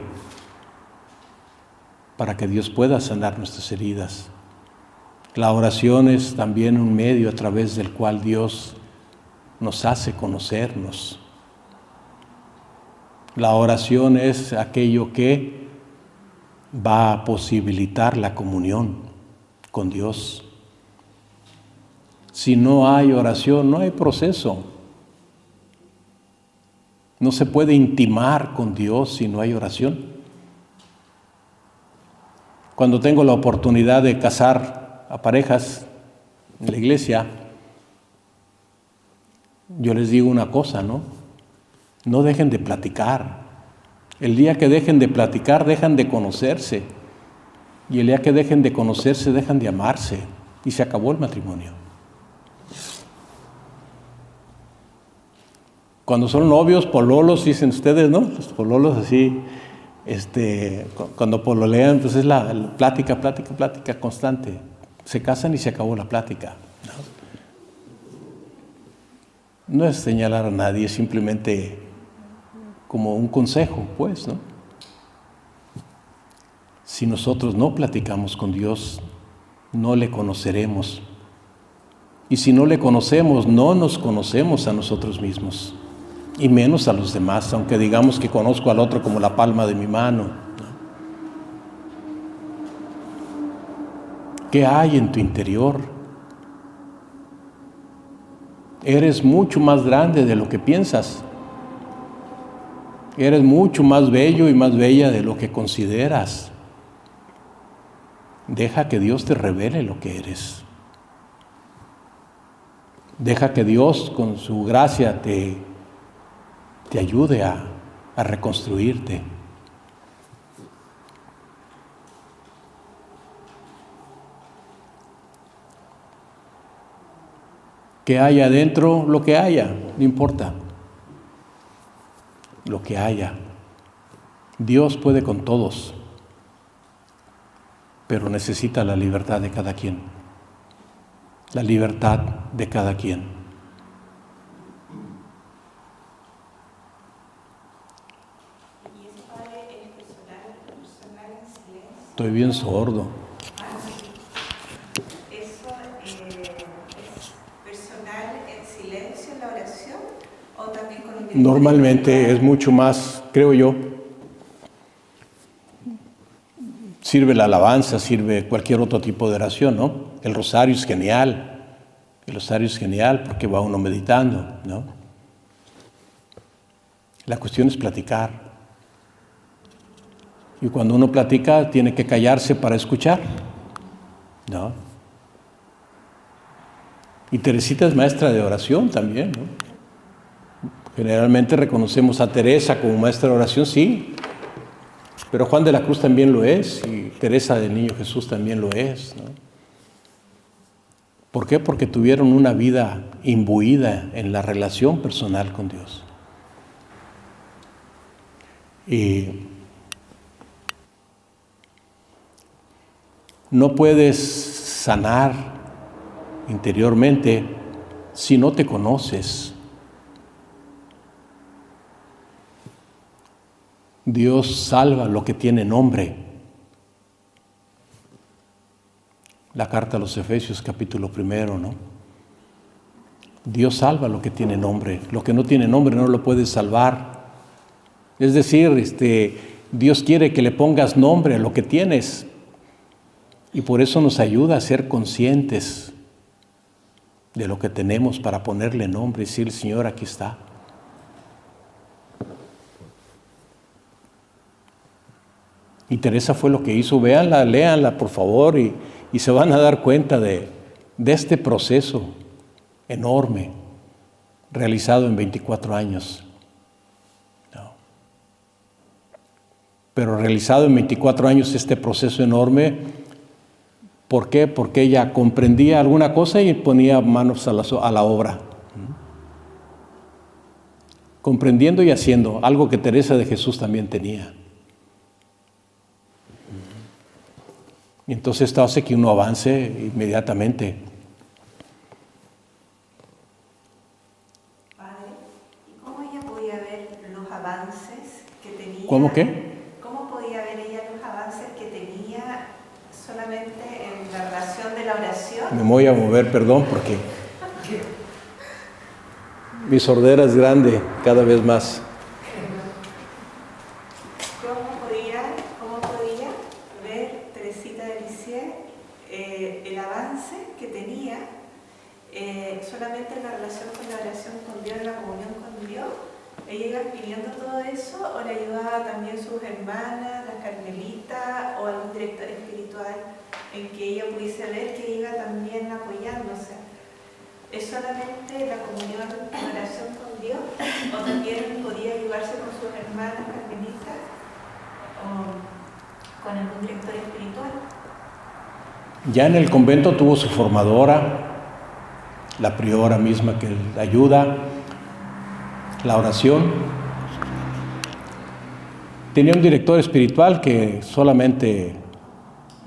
para que Dios pueda sanar nuestras heridas. La oración es también un medio a través del cual Dios nos hace conocernos. La oración es aquello que va a posibilitar la comunión con Dios. Si no hay oración, no hay proceso. No se puede intimar con Dios si no hay oración. Cuando tengo la oportunidad de casar a parejas en la iglesia, yo les digo una cosa, ¿no? No dejen de platicar. El día que dejen de platicar, dejan de conocerse. Y el día que dejen de conocerse, dejan de amarse. Y se acabó el matrimonio. Cuando son novios, pololos, dicen ustedes, ¿no? Los pololos así, cuando pololean, pues es la plática constante. Se casan y se acabó la plática, ¿no? No es señalar a nadie, es simplemente como un consejo, pues, ¿no? Si nosotros no platicamos con Dios, no le conoceremos. Y si no le conocemos, no nos conocemos a nosotros mismos, y menos a los demás, aunque digamos que conozco al otro como la palma de mi mano, ¿no? ¿Qué hay en tu interior? Eres mucho más grande de lo que piensas. Eres mucho más bello y más bella de lo que consideras. Deja que Dios te revele lo que eres. Deja que Dios con su gracia te ayude a reconstruirte. Que haya adentro lo que haya, no importa. Lo que haya. Dios puede con todos, pero necesita la libertad de cada quien. La libertad de cada quien. ¿Y ese padre es personal en silencio? Estoy bien sordo. ¿Eso es personal en silencio en la oración o también con un director? Normalmente es mucho más, creo yo, sirve la alabanza, sirve cualquier otro tipo de oración, ¿no? El rosario es genial. El rosario es genial porque va uno meditando, ¿no? La cuestión es platicar. Y cuando uno platica, tiene que callarse para escuchar, ¿no? Y Teresita es maestra de oración también, ¿no? Generalmente reconocemos a Teresa como maestra de oración, sí, pero Juan de la Cruz también lo es y Teresa del Niño Jesús también lo es, ¿no? ¿Por qué? Porque tuvieron una vida imbuida en la relación personal con Dios. Y no puedes sanar interiormente si no te conoces. Dios salva lo que tiene nombre. La carta a los Efesios, capítulo 1, ¿no? Dios salva lo que tiene nombre. Lo que no tiene nombre no lo puedes salvar. Es decir, Dios quiere que le pongas nombre a lo que tienes. Y por eso nos ayuda a ser conscientes de lo que tenemos para ponerle nombre y decir, Señor, aquí está. Y Teresa fue lo que hizo. Véanla, léanla, por favor, y se van a dar cuenta de este proceso enorme realizado en 24 años. No. Pero realizado en 24 años este proceso enorme, ¿por qué? Porque ella comprendía alguna cosa y ponía manos a la obra. Comprendiendo y haciendo, algo que Teresa de Jesús también tenía. Y entonces esto hace que uno avance inmediatamente. Padre, ¿y cómo ella podía ver los avances que tenía? ¿Cómo qué? ¿Cómo podía ver ella los avances que tenía solamente en la relación de la oración? Me voy a mover, perdón, porque mi sordera es grande cada vez más. ¿Cómo podía ver Teresita de Lisieux el avance que tenía solamente en la relación con la oración con Dios, en la comunión con Dios? Ella iba pidiendo todo eso, o le ayudaba también sus hermanas, las carmelitas, o algún director espiritual en que ella pudiese ver que iba también apoyándose. ¿Es solamente la comunión en oración con Dios, o también podía ayudarse con sus hermanas carmelitas o con algún director espiritual? Ya en el convento tuvo su formadora, la priora misma que la ayuda, la oración. Tenía un director espiritual que solamente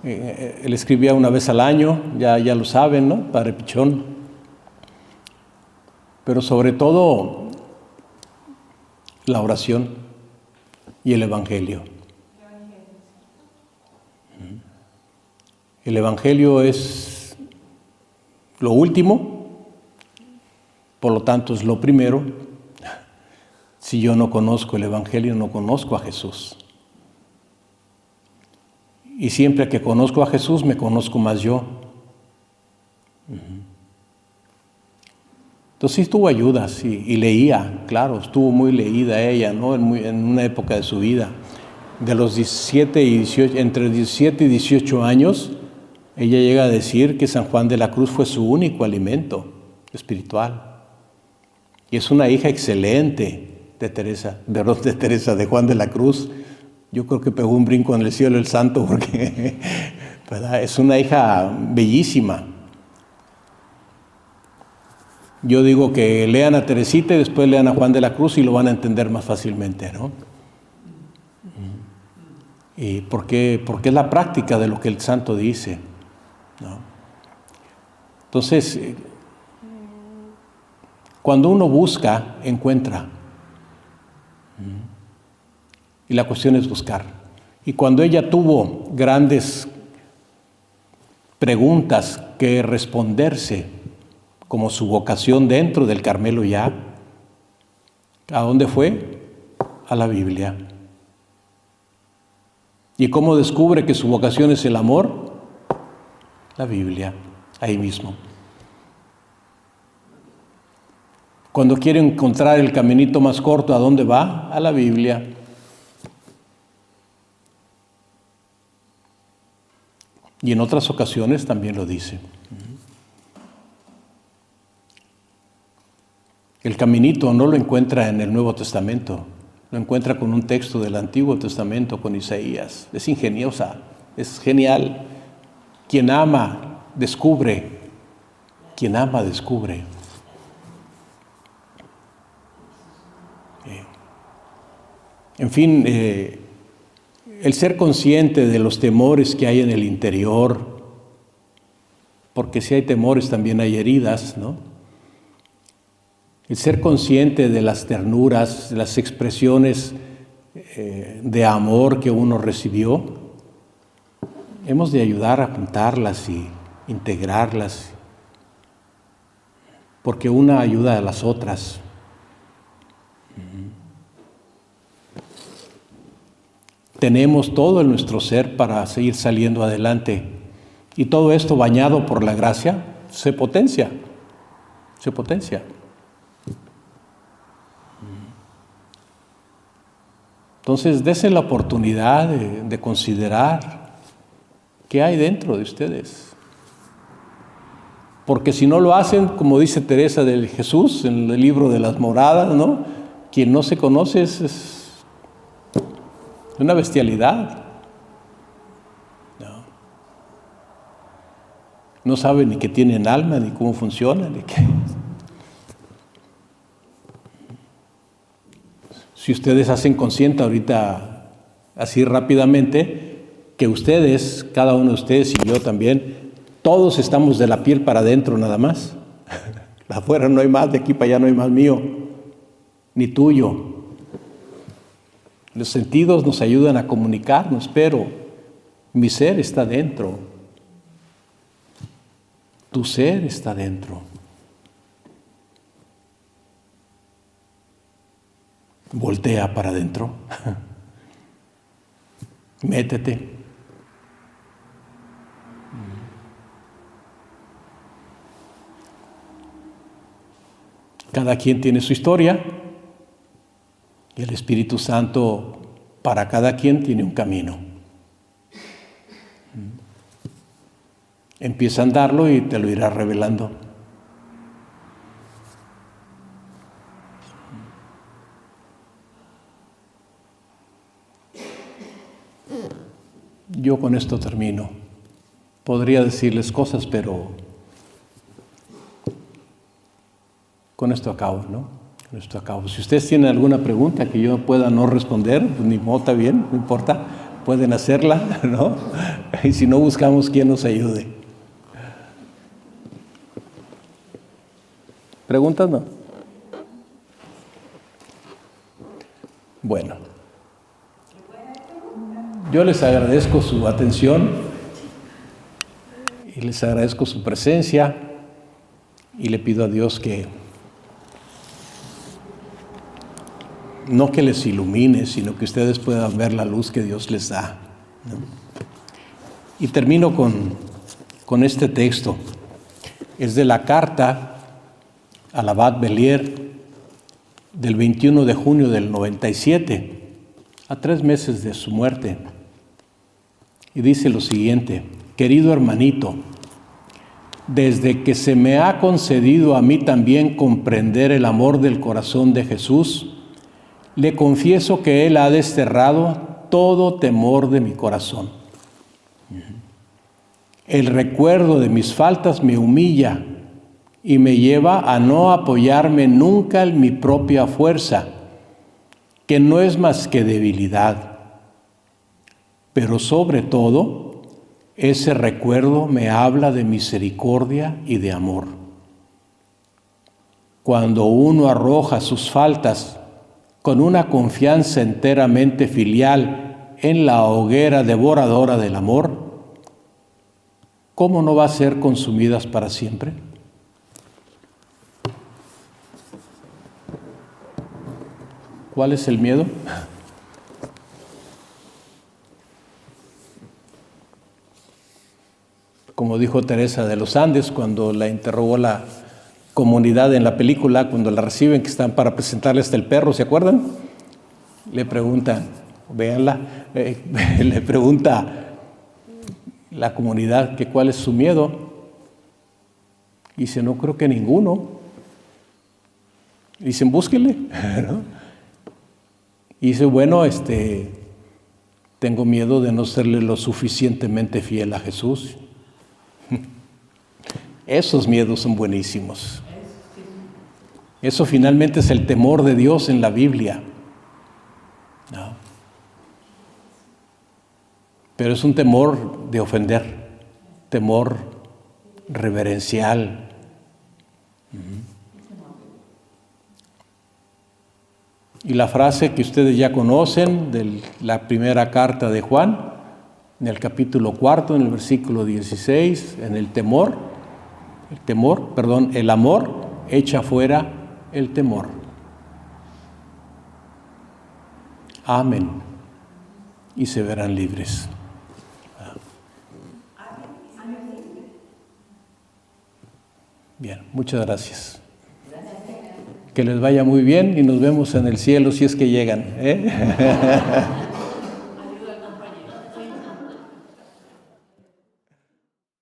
él escribía una vez al año, ya lo saben, ¿no? Padre Pichón. Pero sobre todo la oración y el Evangelio. El Evangelio es lo último, por lo tanto es lo primero. Si yo no conozco el Evangelio, no conozco a Jesús. Y siempre que conozco a Jesús, me conozco más yo. Entonces sí tuvo ayudas y leía, claro, estuvo muy leída ella, ¿no? En una época de su vida. De los 17 y 18, entre 17 y 18 años, ella llega a decir que San Juan de la Cruz fue su único alimento espiritual. Y es una hija excelente de Juan de la Cruz. Yo creo que pegó un brinco en el cielo el santo porque ¿verdad? Es una hija bellísima. Yo digo que lean a Teresita y después lean a Juan de la Cruz y lo van a entender más fácilmente, ¿no? Y porque es la práctica de lo que el santo dice, ¿no? Entonces, cuando uno busca, encuentra. Y la cuestión es buscar. Y cuando ella tuvo grandes preguntas que responderse, como su vocación dentro del Carmelo ya, ¿a dónde fue? A la Biblia. ¿Y cómo descubre que su vocación es el amor? La Biblia, ahí mismo. Cuando quiere encontrar el caminito más corto, ¿a dónde va? A la Biblia. Y en otras ocasiones también lo dice. El caminito no lo encuentra en el Nuevo Testamento, lo encuentra con un texto del Antiguo Testamento, con Isaías. Es ingeniosa, es genial. Quien ama, descubre. Quien ama, descubre. En fin, el ser consciente de los temores que hay en el interior, porque si hay temores también hay heridas, ¿no? El ser consciente de las ternuras, de las expresiones de amor que uno recibió, hemos de ayudar a juntarlas y integrarlas, porque una ayuda a las otras. Tenemos todo en nuestro ser para seguir saliendo adelante, y todo esto bañado por la gracia se potencia. Entonces, dése la oportunidad de considerar qué hay dentro de ustedes. Porque si no lo hacen, como dice Teresa de Jesús en el libro de las moradas, ¿no? Quien no se conoce es una bestialidad. No sabe ni que tienen alma, ni cómo funcionan, ni qué. Si ustedes hacen consciente ahorita, así rápidamente, que ustedes, cada uno de ustedes y yo también, todos estamos de la piel para adentro nada más. Afuera no hay más, de aquí para allá no hay más mío, ni tuyo. Los sentidos nos ayudan a comunicarnos, pero mi ser está dentro. Tu ser está dentro. Voltea para adentro. Métete. Cada quien tiene su historia y el Espíritu Santo para cada quien tiene un camino. Empieza a andarlo y te lo irá revelando. Yo con esto termino. Podría decirles cosas, pero con esto acabo, ¿no? Con esto acabo. Si ustedes tienen alguna pregunta que yo pueda no responder, pues ni modo, está bien, no importa. Pueden hacerla, ¿no? Y si no, buscamos quien nos ayude. ¿Preguntas? No. Bueno. Yo les agradezco su atención y les agradezco su presencia y le pido a Dios que no que les ilumine, sino que ustedes puedan ver la luz que Dios les da, ¿no? Y termino con este texto. Es de la carta al abad Bellier del 21 de junio del 97, a 3 meses de su muerte. Y dice lo siguiente: querido hermanito, desde que se me ha concedido a mí también comprender el amor del corazón de Jesús, le confieso que Él ha desterrado todo temor de mi corazón. El recuerdo de mis faltas me humilla y me lleva a no apoyarme nunca en mi propia fuerza, que no es más que debilidad. Pero sobre todo, ese recuerdo me habla de misericordia y de amor. Cuando uno arroja sus faltas con una confianza enteramente filial en la hoguera devoradora del amor, ¿cómo no va a ser consumidas para siempre? ¿Cuál es el miedo? Como dijo Teresa de los Andes cuando la interrogó la comunidad en la película, cuando la reciben, que están para presentarle hasta el perro, ¿se acuerdan? Le preguntan, véanla, le pregunta la comunidad que cuál es su miedo. Y dice, no creo que ninguno. Y dicen, búsquenle, ¿no? Y dice, bueno, tengo miedo de no serle lo suficientemente fiel a Jesús. Esos miedos son buenísimos. Eso finalmente es el temor de Dios en la Biblia, ¿no? Pero es un temor de ofender, temor reverencial. Y la frase que ustedes ya conocen de la primera carta de Juan, en el capítulo 4, en el versículo 16, en el amor echa fuera el temor. Amén. Y se verán libres. Bien, muchas gracias. Que les vaya muy bien y nos vemos en el cielo si es que llegan, ¿eh?